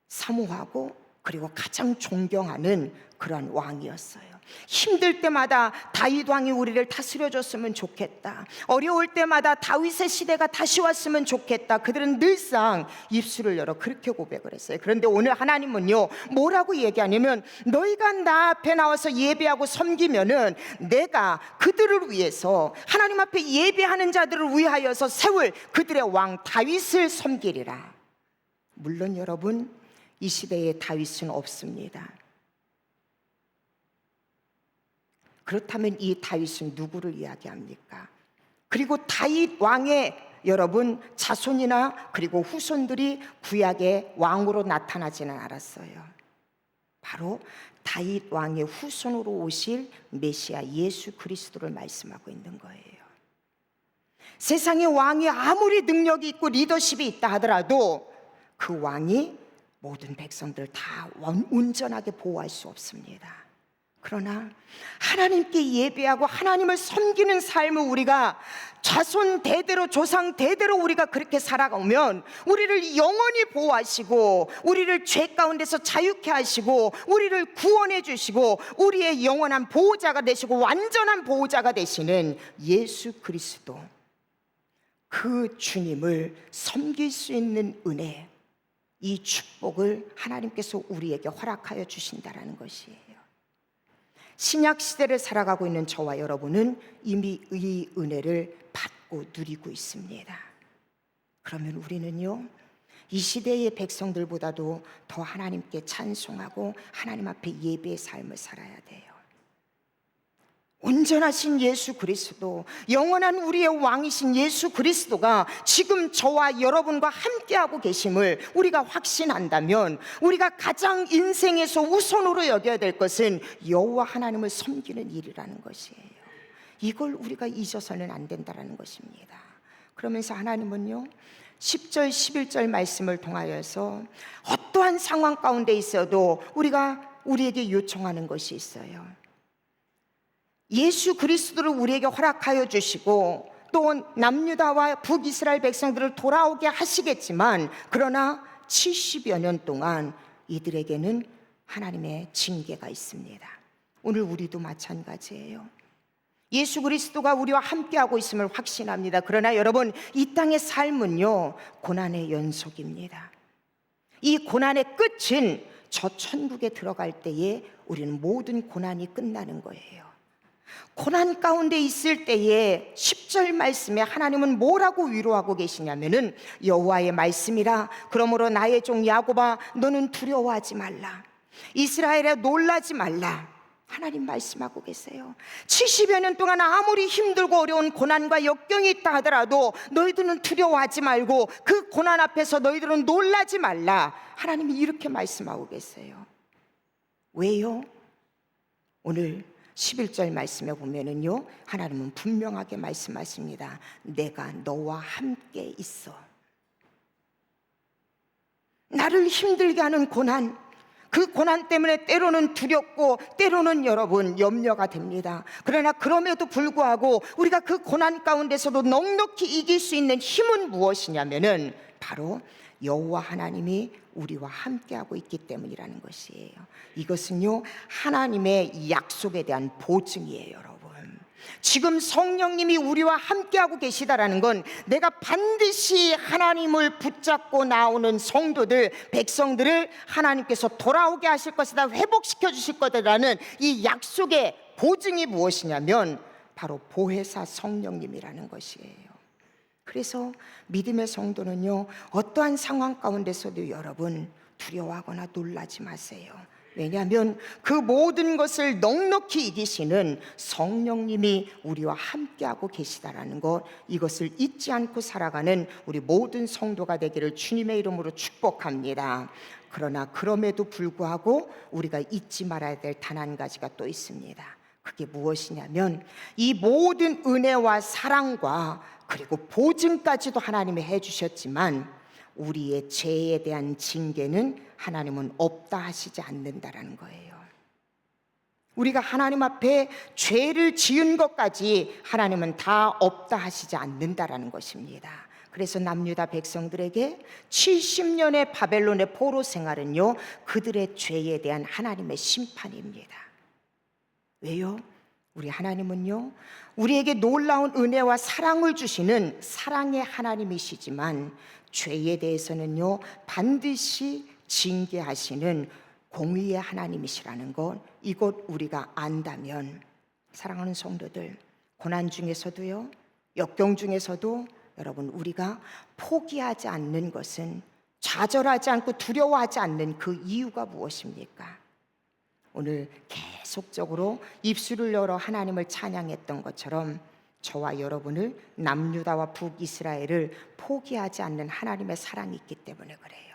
사모하고 그리고 가장 존경하는 그러한 왕이었어요. 힘들 때마다 다윗 왕이 우리를 다스려줬으면 좋겠다, 어려울 때마다 다윗의 시대가 다시 왔으면 좋겠다, 그들은 늘상 입술을 열어 그렇게 고백을 했어요. 그런데 오늘 하나님은요, 뭐라고 얘기하냐면, 너희가 나 앞에 나와서 예배하고 섬기면은 내가 그들을 위해서, 하나님 앞에 예배하는 자들을 위하여서 세울 그들의 왕 다윗을 섬기리라. 물론 여러분, 이 시대에 다윗은 없습니다. 그렇다면 이 다윗은 누구를 이야기합니까? 그리고 다윗 왕의 여러분 자손이나 그리고 후손들이 구약의 왕으로 나타나지는 않았어요. 바로 다윗 왕의 후손으로 오실 메시아 예수 그리스도를 말씀하고 있는 거예요. 세상의 왕이 아무리 능력이 있고 리더십이 있다 하더라도 그 왕이 모든 백성들을 다 온전하게 보호할 수 없습니다. 그러나 하나님께 예배하고 하나님을 섬기는 삶을 우리가 자손 대대로, 조상 대대로 우리가 그렇게 살아가면 우리를 영원히 보호하시고 우리를 죄 가운데서 자유케 하시고 우리를 구원해 주시고 우리의 영원한 보호자가 되시고 완전한 보호자가 되시는 예수 그리스도, 그 주님을 섬길 수 있는 은혜, 이 축복을 하나님께서 우리에게 허락하여 주신다라는 것이에요. 신약 시대를 살아가고 있는 저와 여러분은 이미 이 은혜를 받고 누리고 있습니다. 그러면 우리는요, 이 시대의 백성들보다도 더 하나님께 찬송하고 하나님 앞에 예배의 삶을 살아야 돼요. 온전하신 예수 그리스도, 영원한 우리의 왕이신 예수 그리스도가 지금 저와 여러분과 함께하고 계심을 우리가 확신한다면, 우리가 가장 인생에서 우선으로 여겨야 될 것은 여호와 하나님을 섬기는 일이라는 것이에요. 이걸 우리가 잊어서는 안 된다는 것입니다. 그러면서 하나님은요, 10절 11절 말씀을 통하여서 어떠한 상황 가운데 있어도 우리에게 요청하는 것이 있어요. 예수 그리스도를 우리에게 허락하여 주시고 또 남유다와 북이스라엘 백성들을 돌아오게 하시겠지만, 그러나 70여 년 동안 이들에게는 하나님의 징계가 있습니다. 오늘 우리도 마찬가지예요. 예수 그리스도가 우리와 함께하고 있음을 확신합니다. 그러나 여러분, 이 땅의 삶은요, 고난의 연속입니다. 이 고난의 끝은 저 천국에 들어갈 때에 우리는 모든 고난이 끝나는 거예요. 고난 가운데 있을 때에 10절 말씀에 하나님은 뭐라고 위로하고 계시냐면은, 여호와의 말씀이라, 그러므로 나의 종 야곱아 너는 두려워하지 말라, 이스라엘아 놀라지 말라. 하나님 말씀하고 계세요. 70여 년 동안 아무리 힘들고 어려운 고난과 역경이 있다 하더라도 너희들은 두려워하지 말고 그 고난 앞에서 너희들은 놀라지 말라. 하나님이 이렇게 말씀하고 계세요. 왜요? 오늘 11절 말씀에 보면은요, 하나님은 분명하게 말씀하십니다. 내가 너와 함께 있어. 나를 힘들게 하는 고난, 그 고난 때문에 때로는 두렵고 때로는 여러분 염려가 됩니다. 그러나 그럼에도 불구하고 우리가 그 고난 가운데서도 넉넉히 이길 수 있는 힘은 무엇이냐면은 바로 여호와 하나님이 우리와 함께하고 있기 때문이라는 것이에요. 이것은요, 하나님의 약속에 대한 보증이에요. 여러분, 지금 성령님이 우리와 함께하고 계시다라는 건 내가 반드시 하나님을 붙잡고 나오는 성도들, 백성들을 하나님께서 돌아오게 하실 것이다, 회복시켜 주실 것이라는 이 약속의 보증이 무엇이냐면 바로 보혜사 성령님이라는 것이에요. 그래서 믿음의 성도는요, 어떠한 상황 가운데서도 여러분 두려워하거나 놀라지 마세요. 왜냐하면 그 모든 것을 넉넉히 이기시는 성령님이 우리와 함께하고 계시다라는 것, 이것을 잊지 않고 살아가는 우리 모든 성도가 되기를 주님의 이름으로 축복합니다. 그러나 그럼에도 불구하고 우리가 잊지 말아야 될 단 한 가지가 또 있습니다. 그게 무엇이냐면 이 모든 은혜와 사랑과 그리고 보증까지도 하나님이 해주셨지만 우리의 죄에 대한 징계는 하나님은 없다 하시지 않는다라는 거예요. 우리가 하나님 앞에 죄를 지은 것까지 하나님은 다 없다 하시지 않는다라는 것입니다. 그래서 남유다 백성들에게 70년의 바벨론의 포로 생활은요, 그들의 죄에 대한 하나님의 심판입니다. 왜요? 우리 하나님은요, 우리에게 놀라운 은혜와 사랑을 주시는 사랑의 하나님이시지만 죄에 대해서는요, 반드시 징계하시는 공의의 하나님이시라는 것, 이것 우리가 안다면, 사랑하는 성도들, 고난 중에서도요, 역경 중에서도 여러분, 우리가 포기하지 않는 것은, 좌절하지 않고 두려워하지 않는 그 이유가 무엇입니까? 오늘 계속적으로 입술을 열어 하나님을 찬양했던 것처럼 저와 여러분을 남유다와 북이스라엘을 포기하지 않는 하나님의 사랑이 있기 때문에 그래요.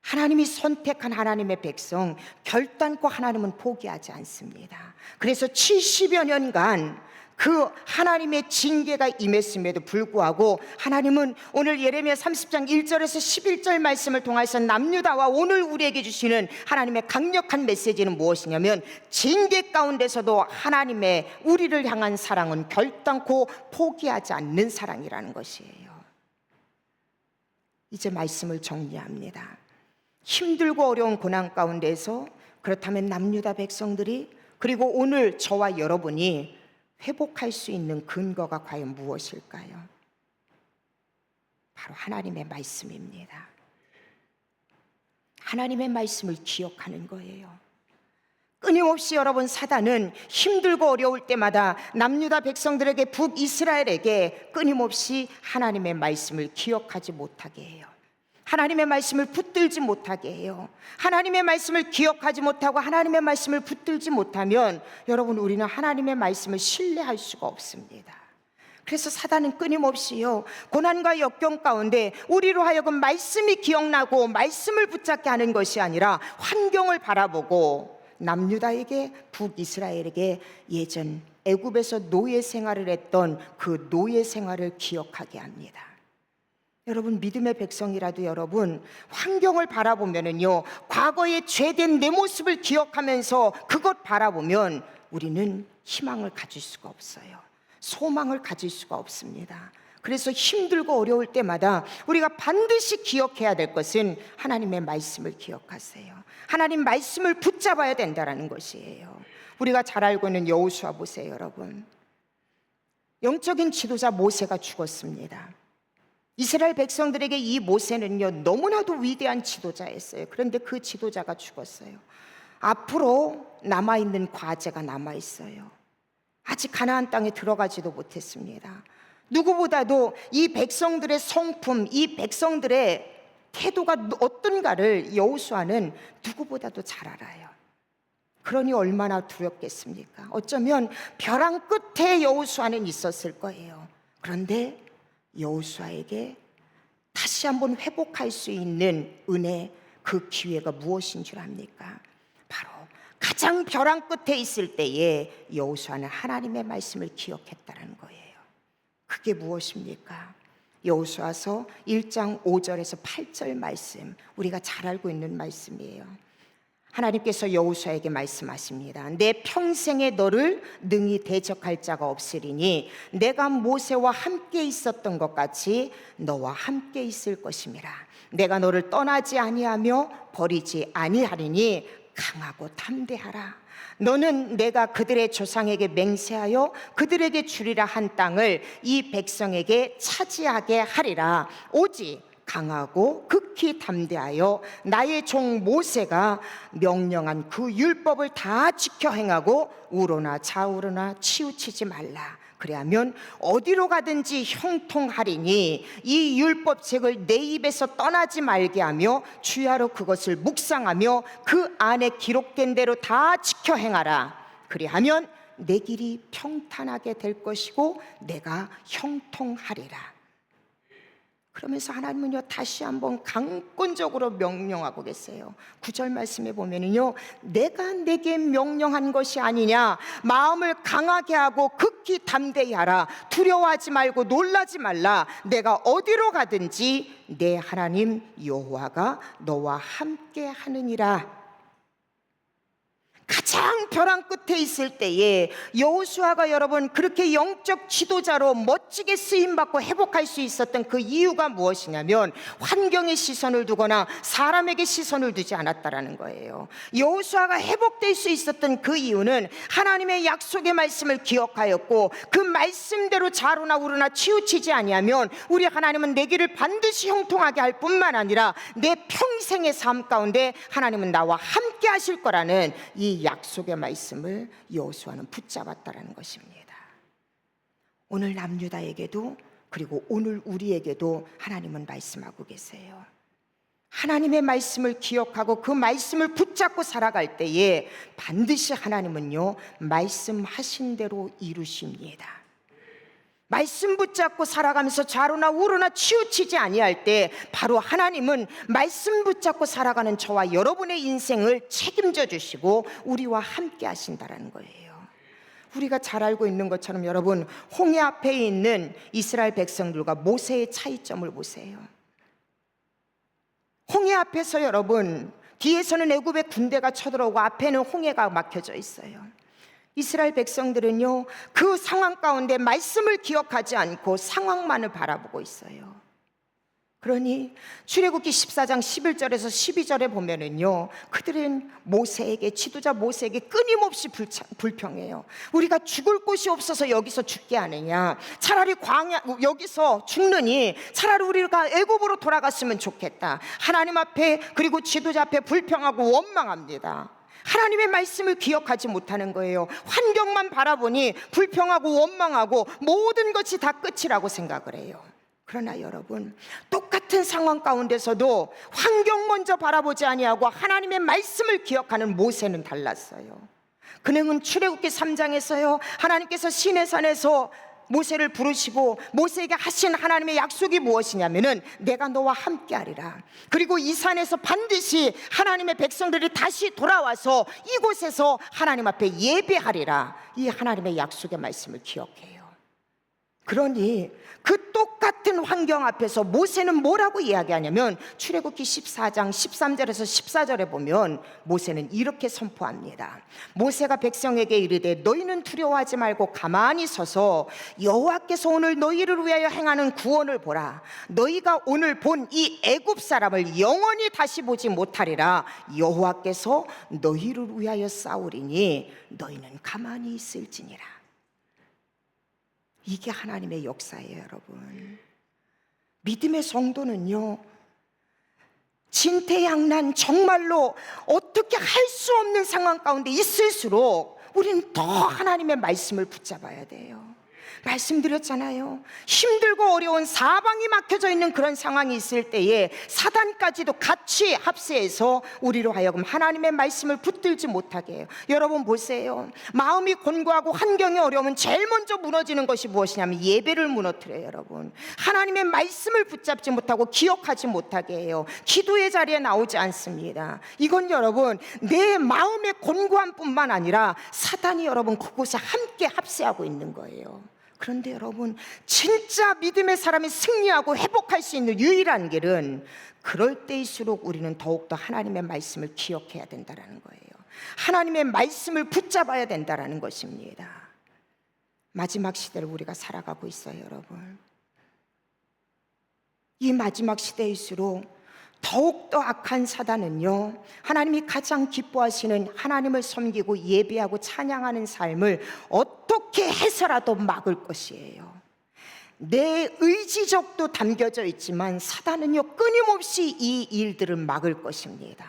하나님이 선택한 하나님의 백성, 결단코 하나님은 포기하지 않습니다. 그래서 70여 년간 그 하나님의 징계가 임했음에도 불구하고 하나님은 오늘 예레미야 30장 1절에서 11절 말씀을 통해서 남유다와 오늘 우리에게 주시는 하나님의 강력한 메시지는 무엇이냐면, 징계 가운데서도 하나님의 우리를 향한 사랑은 결단코 포기하지 않는 사랑이라는 것이에요. 이제 말씀을 정리합니다. 힘들고 어려운 고난 가운데서, 그렇다면 남유다 백성들이, 그리고 오늘 저와 여러분이 회복할 수 있는 근거가 과연 무엇일까요? 바로 하나님의 말씀입니다. 하나님의 말씀을 기억하는 거예요. 끊임없이 여러분, 사단은 힘들고 어려울 때마다 남유다 백성들에게, 북이스라엘에게 끊임없이 하나님의 말씀을 기억하지 못하게 해요. 하나님의 말씀을 붙들지 못하게 해요. 하나님의 말씀을 기억하지 못하고 하나님의 말씀을 붙들지 못하면 여러분, 우리는 하나님의 말씀을 신뢰할 수가 없습니다. 그래서 사단은 끊임없이요, 고난과 역경 가운데 우리로 하여금 말씀이 기억나고 말씀을 붙잡게 하는 것이 아니라 환경을 바라보고 남유다에게, 북이스라엘에게 예전 애굽에서 노예 생활을 했던 그 노예 생활을 기억하게 합니다. 여러분, 믿음의 백성이라도 여러분, 환경을 바라보면은요, 과거의 죄된 내 모습을 기억하면서 그것 바라보면 우리는 희망을 가질 수가 없어요. 소망을 가질 수가 없습니다. 그래서 힘들고 어려울 때마다 우리가 반드시 기억해야 될 것은 하나님의 말씀을 기억하세요. 하나님 말씀을 붙잡아야 된다는 것이에요. 우리가 잘 알고 있는 여호수아 보세요, 여러분. 영적인 지도자 모세가 죽었습니다. 이스라엘 백성들에게 이 모세는요, 너무나도 위대한 지도자였어요. 그런데 그 지도자가 죽었어요. 앞으로 남아있는 과제가 남아있어요. 아직 가나안 땅에 들어가지도 못했습니다. 누구보다도 이 백성들의 성품, 이 백성들의 태도가 어떤가를 여호수아는 누구보다도 잘 알아요. 그러니 얼마나 두렵겠습니까? 어쩌면 벼랑 끝에 여호수아는 있었을 거예요. 그런데 여호수아에게 다시 한번 회복할 수 있는 은혜, 그 기회가 무엇인 줄 압니까? 바로 가장 벼랑 끝에 있을 때에 여호수아는 하나님의 말씀을 기억했다는 거예요. 그게 무엇입니까? 여호수아서 1장 5절에서 8절 말씀, 우리가 잘 알고 있는 말씀이에요. 하나님께서 여호수아에게 말씀하십니다. 내 평생에 너를 능히 대적할 자가 없으리니 내가 모세와 함께 있었던 것 같이 너와 함께 있을 것임이라. 내가 너를 떠나지 아니하며 버리지 아니하리니 강하고 담대하라. 너는 내가 그들의 조상에게 맹세하여 그들에게 주리라 한 땅을 이 백성에게 차지하게 하리라. 오직 강하고 극히 담대하여 나의 종 모세가 명령한 그 율법을 다 지켜 행하고 우로나 좌우로나 치우치지 말라. 그래야면 어디로 가든지 형통하리니 이 율법책을 내 입에서 떠나지 말게 하며 주야로 그것을 묵상하며 그 안에 기록된 대로 다 지켜 행하라. 그리하면 내 길이 평탄하게 될 것이고 내가 형통하리라. 그러면서 하나님은요 다시 한번 강권적으로 명령하고 계세요. 9절 말씀에 보면은요, 내가 내게 명령한 것이 아니냐, 마음을 강하게 하고 극히 담대히 하라. 두려워하지 말고 놀라지 말라. 내가 어디로 가든지 내 하나님 여호와가 너와 함께 하느니라. 가장 벼랑 끝에 있을 때에 여호수아가 여러분 그렇게 영적 지도자로 멋지게 쓰임받고 회복할 수 있었던 그 이유가 무엇이냐면 환경의 시선을 두거나 사람에게 시선을 두지 않았다라는 거예요. 여호수아가 회복될 수 있었던 그 이유는 하나님의 약속의 말씀을 기억하였고 그 말씀대로 좌로나 우로나 치우치지 아니하면 우리 하나님은 내 길을 반드시 형통하게 할 뿐만 아니라 내 평생의 삶 가운데 하나님은 나와 함께 하실 거라는 이 약속의 말씀을 여호수아는 붙잡았다라는 것입니다. 오늘 남유다에게도 그리고 오늘 우리에게도 하나님은 말씀하고 계세요. 하나님의 말씀을 기억하고 그 말씀을 붙잡고 살아갈 때에 반드시 하나님은요 말씀하신 대로 이루십니다. 말씀 붙잡고 살아가면서 좌로나 우로나 치우치지 아니할 때 바로 하나님은 말씀 붙잡고 살아가는 저와 여러분의 인생을 책임져 주시고 우리와 함께 하신다라는 거예요. 우리가 잘 알고 있는 것처럼 여러분 홍해 앞에 있는 이스라엘 백성들과 모세의 차이점을 보세요. 홍해 앞에서 여러분 뒤에서는 애굽의 군대가 쳐들어오고 앞에는 홍해가 막혀져 있어요. 이스라엘 백성들은요 그 상황 가운데 말씀을 기억하지 않고 상황만을 바라보고 있어요. 그러니 출애굽기 14장 11절에서 12절에 보면은요 그들은 모세에게, 지도자 모세에게 끊임없이 불평해요. 우리가 죽을 곳이 없어서 여기서 죽게 하느냐, 차라리 광야 여기서 죽느니 차라리 우리가 애굽으로 돌아갔으면 좋겠다. 하나님 앞에 그리고 지도자 앞에 불평하고 원망합니다. 하나님의 말씀을 기억하지 못하는 거예요. 환경만 바라보니 불평하고 원망하고 모든 것이 다 끝이라고 생각을 해요. 그러나 여러분 똑같은 상황 가운데서도 환경 먼저 바라보지 아니하고 하나님의 말씀을 기억하는 모세는 달랐어요. 그는 출애굽기 3장에서요 하나님께서 시내산에서 모세를 부르시고 모세에게 하신 하나님의 약속이 무엇이냐면은 내가 너와 함께 하리라. 그리고 이 산에서 반드시 하나님의 백성들이 다시 돌아와서 이곳에서 하나님 앞에 예배하리라. 이 하나님의 약속의 말씀을 기억해요. 그러니 그 똑같은 환경 앞에서 모세는 뭐라고 이야기하냐면 출애굽기 14장 13절에서 14절에 보면 모세는 이렇게 선포합니다. 모세가 백성에게 이르되 너희는 두려워하지 말고 가만히 서서 여호와께서 오늘 너희를 위하여 행하는 구원을 보라. 너희가 오늘 본 이 애굽 사람을 영원히 다시 보지 못하리라. 여호와께서 너희를 위하여 싸우리니 너희는 가만히 있을지니라. 이게 하나님의 역사예요, 여러분. 믿음의 성도는요 진퇴양난 정말로 어떻게 할 수 없는 상황 가운데 있을수록 우리는 더 하나님의 말씀을 붙잡아야 돼요. 말씀드렸잖아요. 힘들고 어려운 사방이 막혀져 있는 그런 상황이 있을 때에 사단까지도 같이 합세해서 우리로 하여금 하나님의 말씀을 붙들지 못하게 해요. 여러분 보세요. 마음이 곤고하고 환경이 어려우면 제일 먼저 무너지는 것이 무엇이냐면 예배를 무너뜨려요. 여러분 하나님의 말씀을 붙잡지 못하고 기억하지 못하게 해요. 기도의 자리에 나오지 않습니다. 이건 여러분 내 마음의 곤고함 뿐만 아니라 사단이 여러분 그곳에 함께 합세하고 있는 거예요. 그런데 여러분 진짜 믿음의 사람이 승리하고 회복할 수 있는 유일한 길은 그럴 때일수록 우리는 더욱더 하나님의 말씀을 기억해야 된다는 거예요. 하나님의 말씀을 붙잡아야 된다는 것입니다. 마지막 시대를 우리가 살아가고 있어요, 여러분. 이 마지막 시대일수록 더욱더 악한 사단은요 하나님이 가장 기뻐하시는 하나님을 섬기고 예배하고 찬양하는 삶을 어떻게 해서라도 막을 것이에요. 내 의지적도 담겨져 있지만 사단은요 끊임없이 이 일들을 막을 것입니다.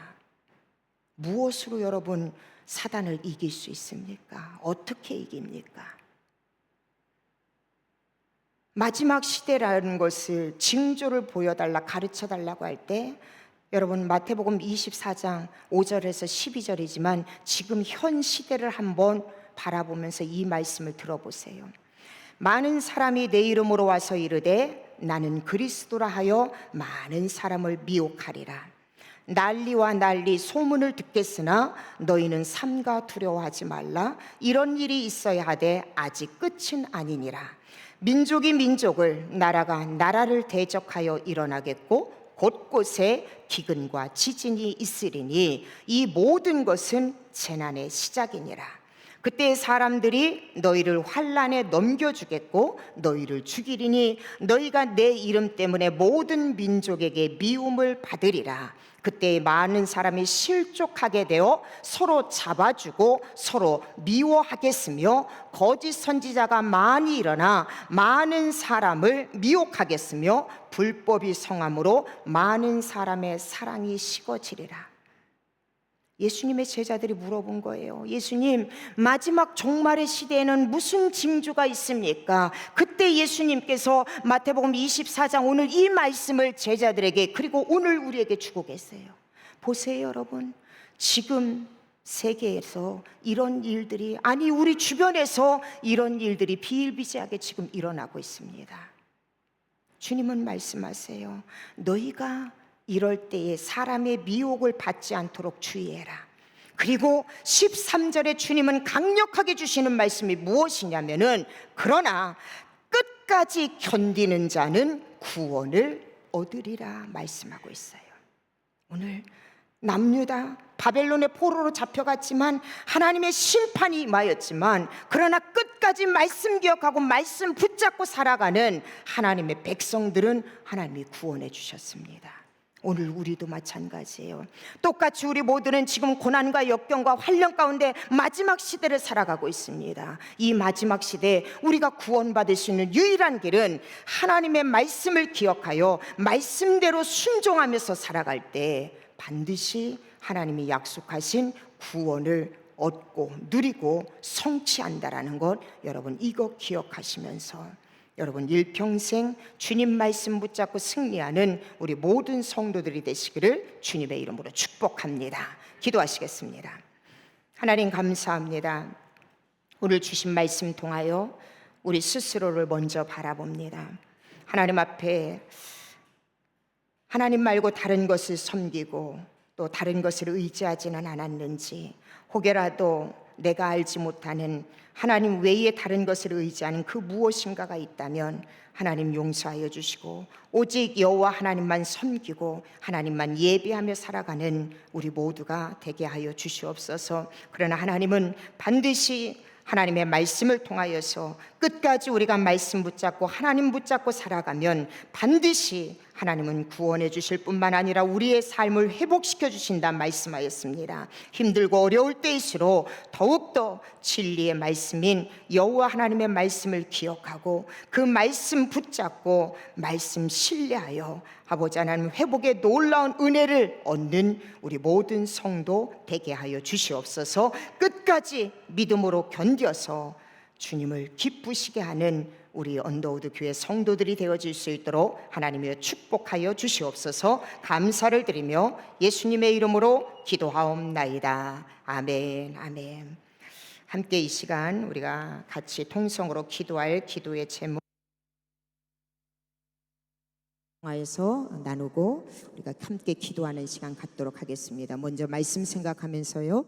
무엇으로 여러분 사단을 이길 수 있습니까? 어떻게 이깁니까? 마지막 시대라는 것을 징조를 보여달라, 가르쳐달라고 할 때 여러분 마태복음 24장 5절에서 12절이지만 지금 현 시대를 한번 바라보면서 이 말씀을 들어보세요. 많은 사람이 내 이름으로 와서 이르되 나는 그리스도라 하여 많은 사람을 미혹하리라. 난리와 난리 소문을 듣겠으나 너희는 삼가 두려워하지 말라. 이런 일이 있어야 하되 아직 끝은 아니니라. 민족이 민족을, 나라가 나라를 대적하여 일어나겠고 곳곳에 기근과 지진이 있으리니 이 모든 것은 재난의 시작이니라. 그때 사람들이 너희를 환난에 넘겨주겠고 너희를 죽이리니 너희가 내 이름 때문에 모든 민족에게 미움을 받으리라. 그때 많은 사람이 실족하게 되어 서로 잡아주고 서로 미워하겠으며 거짓 선지자가 많이 일어나 많은 사람을 미혹하겠으며 불법이 성함으로 많은 사람의 사랑이 식어지리라. 예수님의 제자들이 물어본 거예요. 예수님, 마지막 종말의 시대에는 무슨 징조가 있습니까? 그때 예수님께서 마태복음 24장 오늘 이 말씀을 제자들에게 그리고 오늘 우리에게 주고 계세요. 보세요 여러분, 지금 세계에서 이런 일들이, 아니 우리 주변에서 이런 일들이 비일비재하게 지금 일어나고 있습니다. 주님은 말씀하세요. 너희가 이럴 때에 사람의 미혹을 받지 않도록 주의해라. 그리고 13절에 주님은 강력하게 주시는 말씀이 무엇이냐면은 그러나 끝까지 견디는 자는 구원을 얻으리라 말씀하고 있어요. 오늘 남유다 바벨론의 포로로 잡혀갔지만 하나님의 심판이 임하였지만 그러나 끝까지 말씀 기억하고 말씀 붙잡고 살아가는 하나님의 백성들은 하나님이 구원해 주셨습니다. 오늘 우리도 마찬가지예요. 똑같이 우리 모두는 지금 고난과 역경과 환령 가운데 마지막 시대를 살아가고 있습니다. 이 마지막 시대에 우리가 구원받을 수 있는 유일한 길은 하나님의 말씀을 기억하여 말씀대로 순종하면서 살아갈 때 반드시 하나님이 약속하신 구원을 얻고 누리고 성취한다라는 것, 여러분 이거 기억하시면서 여러분 일평생 주님 말씀 붙잡고 승리하는 우리 모든 성도들이 되시기를 주님의 이름으로 축복합니다. 기도하시겠습니다. 하나님 감사합니다. 오늘 주신 말씀 통하여 우리 스스로를 먼저 바라봅니다. 하나님 앞에 하나님 말고 다른 것을 섬기고 또 다른 것을 의지하지는 않았는지, 혹여라도 내가 알지 못하는 하나님 외에 다른 것을 의지하는 그 무엇인가가 있다면 하나님 용서하여 주시고 오직 여호와 하나님만 섬기고 하나님만 예배하며 살아가는 우리 모두가 되게 하여 주시옵소서. 그러나 하나님은 반드시 하나님의 말씀을 통하여서 끝까지 우리가 말씀 붙잡고 하나님 붙잡고 살아가면 반드시 하나님은 구원해 주실 뿐만 아니라 우리의 삶을 회복시켜 주신다 말씀하였습니다. 힘들고 어려울 때일수록 더욱더 진리의 말씀인 여호와 하나님의 말씀을 기억하고 그 말씀 붙잡고 말씀 신뢰하여 아버지 하나님 회복의 놀라운 은혜를 얻는 우리 모든 성도 되게 하여 주시옵소서. 끝까지 믿음으로 견뎌서 주님을 기쁘시게 하는 우리 언더우드 교회 성도들이 되어질 수 있도록 하나님이여 축복하여 주시옵소서. 감사를 드리며 예수님의 이름으로 기도하옵나이다. 아멘, 아멘. 함께 이 시간 우리가 같이 통성으로 기도할 기도의 제목 에서 나누고 우리가 함께 기도하는 시간 갖도록 하겠습니다. 먼저 말씀 생각하면서요.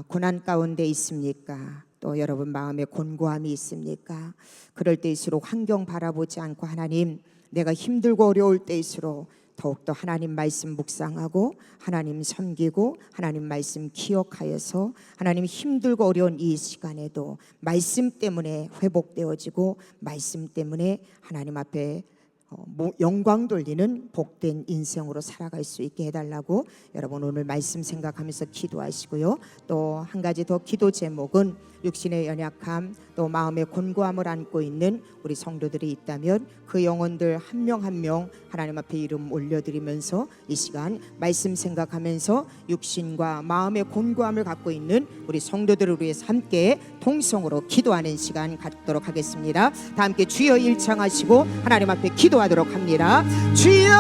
고난 가운데 있습니까? 또 여러분 마음에 곤고함이 있습니까? 그럴 때일수록 환경 바라보지 않고 하나님, 내가 힘들고 어려울 때일수록 더욱더 하나님 말씀 묵상하고 하나님 섬기고 하나님 말씀 기억하여서 하나님 힘들고 어려운 이 시간에도 말씀 때문에 회복되어지고 말씀 때문에 하나님 앞에 영광 돌리는 복된 인생으로 살아갈 수 있게 해달라고 여러분 오늘 말씀 생각하면서 기도하시고요. 또 한 가지 더 기도 제목은 육신의 연약함 또 마음의 곤고함을 안고 있는 우리 성도들이 있다면 그 영혼들 한 명 한 명 하나님 앞에 이름 올려드리면서 이 시간 말씀 생각하면서 육신과 마음의 곤고함을 갖고 있는 우리 성도들을 위해서 함께 통성으로 기도하는 시간 갖도록 하겠습니다. 다 함께 주여 일창하시고 하나님 앞에 기도하도록 합니다. 주여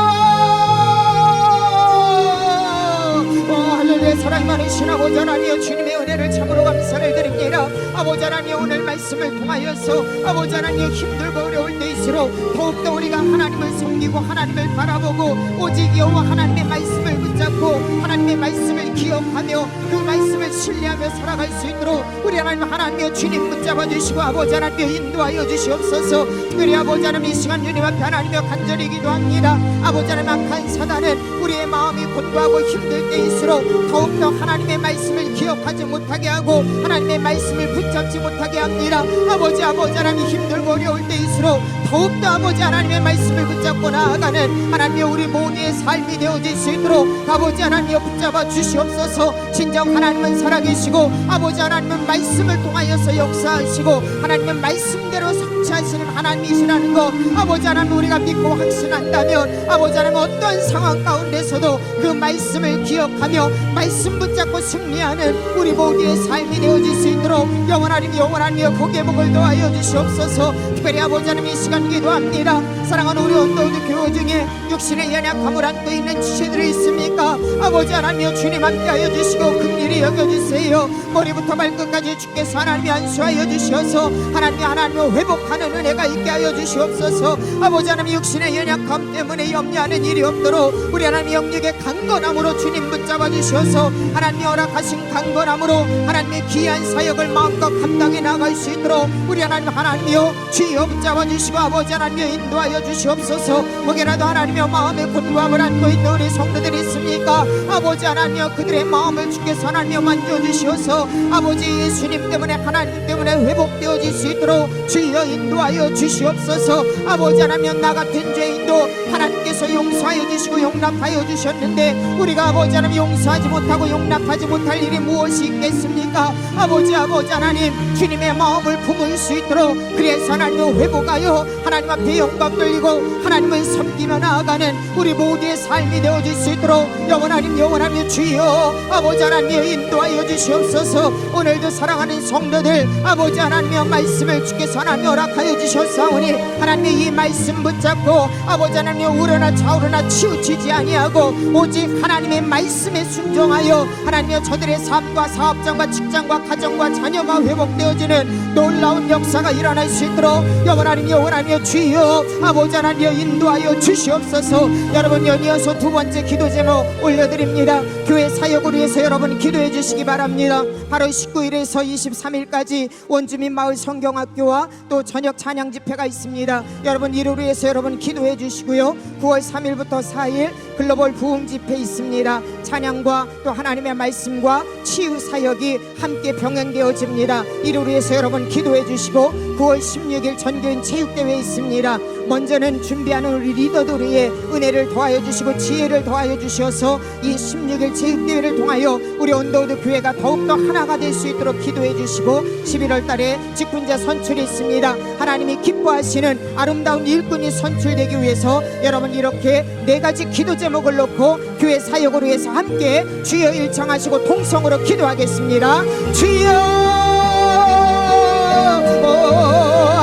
할렐루야. 사랑 많으신 아버지 하나님, 주님의 은혜를 참으로 감사를 드립니다. 아버지 하나님, 오늘 말씀을 통하여서 아버지 하나님, 힘들고 어려울 때일수록 더욱더 우리가 하나님을 섬기고 하나님을 바라보고 오직 여호와 하나님의 말씀을 붙잡고 하나님의 말씀을 기억하며 그 말씀을 신뢰하며 살아갈 수 있도록 우리 하나님의 주님 붙잡아 주시고 아버지 하나님 인도하여 주시옵소서. 특별히 아버지 하나님, 이 시간 주님 앞에 하나님여 간절히 기도합니다. 아버지 하나님, 악한 사단은 우리의 마음이 곤고하고 힘들 때일수록 더욱더 하나님의 말씀을 기억하지 못하게 하고 하나님의 말씀을 붙잡지 못하게 합니다. 아버지 하나님, 힘들고 어려울 때일수록 더욱더 아버지 하나님의 말씀을 붙잡고 나아가는 하나님의 우리 모두의 삶이 되어질 수 있도록 아버지 하나님여 붙잡아 주시옵소서. 진정 하나님은 살아계시고 아버지 하나님은 말씀을 통하여서 역사하시고 하나님은 말씀대로 성취하시는 하나님이시라는 것 아버지 하나님 우리가 믿고 확신한다면 아버지 하나님 어떤 상황 가운데서도 그 말씀을 기억하며 말씀 붙잡고 승리하는 우리 모두의 삶이 되어질 수 있도록 영원하며 고개 목을 도하여 주시옵소서. 특별히 아버지 하나님 이 시간 기도합니다. 사랑하는 우리 온도우드 교회 중에 육신의 연약함을 안고 있는 지체들이 있습니까? 아버지 하나님여 주님 함께하여 주시고 긍휼히 여겨주세요. 머리부터 발끝까지 주께서 하나님이 안수하여 주셔서 하나님의 회복하는 은혜가 있게 하여 주시옵소서. 아버지 하나님 육신의 연약함 때문에 염려하는 일이 없도록 우리 하나님 영역의 강건함으로 주님 붙잡아 주셔서 하나님이 허락하신 강건함으로 하나님의 귀한 사역을 마음껏 감당해 나갈 수 있도록 우리 하나님이여 주여 붙잡아 주시고 아버지 하나님여 인도하여 주시옵소서. 혹여라도 하나님의 마음의 곤고함을 안고 있는 우리 성도들이 있습니까? 아버지 하나님여 그들의 마음을 주께서 하나님여 만져주시어서 아버지 예수님 때문에 하나님 때문에 회복되어질 수 있도록 주여 인도하여 주시옵소서. 아버지 하나님여 나 같은 죄인도 하나님께서 용서하여 주시고 용납하여 주셨는데 우리가 아버지 하나님 용서하지 못하고 용납하지 못할 일이 무엇이 있겠습니까? 아버지 하나님 주님의 마음을 품을 수 있도록 그래서 하나님을 회복하여 하나님 앞에 영광 돌리고 하나님을 섬기며 나아가는 우리 모두의 삶이 되어질 수 있도록 영원하며 주여 아버지 하나님 인도하여 주시옵소서. 오늘도 사랑하는 성도들 아버지 하나님의 말씀을 주께서 하나님 허락하여 주셨사오니 하나님의 이 말씀 붙잡고 아버지 하나님 우러나 좌우러나 치우치지 아니하고 오직 하나님의 말씀에 순종하여 하나님의 저들의 삶과 사업장과 직장과 가정과 자녀가 회복되어지는 놀라운 역사가 일어날 수 있도록 영원하며 주여 아버지 하나님 인도하여 주시옵소서. 여러분 연이어서 두 번째 기도 제목 올려드립니다. 교회 사역을 위해서 여러분 기도해 주시기 바랍니다. 8월 19일에서 23일까지 원주민 마을 성경학교와 또 저녁 찬양 집회가 있습니다. 여러분 이를 위해서 여러분 기도해 주시고요. 9월 3일부터 4일 글로벌 부흥 집회 있습니다. 찬양과 또 하나님의 말씀과 치유 사역이 함께 병행되어집니다. 이를 위해서 여러분 기도해 주시고 9월 16일 전교인 체육대회 있습니다. 먼저는 준비하는 우리 리더들의 은혜를 더하여 주시고 지혜를 더하여 주셔서 이 16일 체육대회를 통하여 우리 온도우드 교회가 더욱더 하나가 될 수 있도록 기도해 주시고 11월 달에 직분자 선출이 있습니다. 하나님이 기뻐하시는 아름다운 일꾼이 선출되기 위해서 여러분 이렇게 네 가지 기도 제목을 놓고 교회 사역을 위해서 함께 주여 일창하시고 통성으로 기도하겠습니다. 주여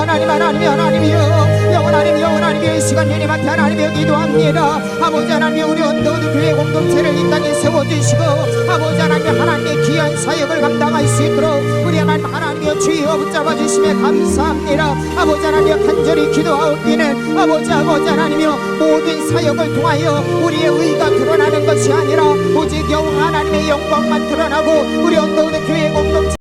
하나님이여 영원하나님이여 이 시간 주님 앞에 하나님이여 기도합니다. 아버지 하나님 우리 온도우드 교회 공동체를 이 땅에 세워주시고 아버지 하나님의 귀한 사역을 감당할 수 있도록 우리 하나님이여 주여 붙잡아 주시며 감사합니다. 아버지 하나님 간절히 기도하옵기는 아버지 하나님이여 모든 사역을 통하여 우리의 의가 드러나는 것이 아니라 오직 여호와 하나님의 영광만 드러나고 우리 온도우드 교회 공동체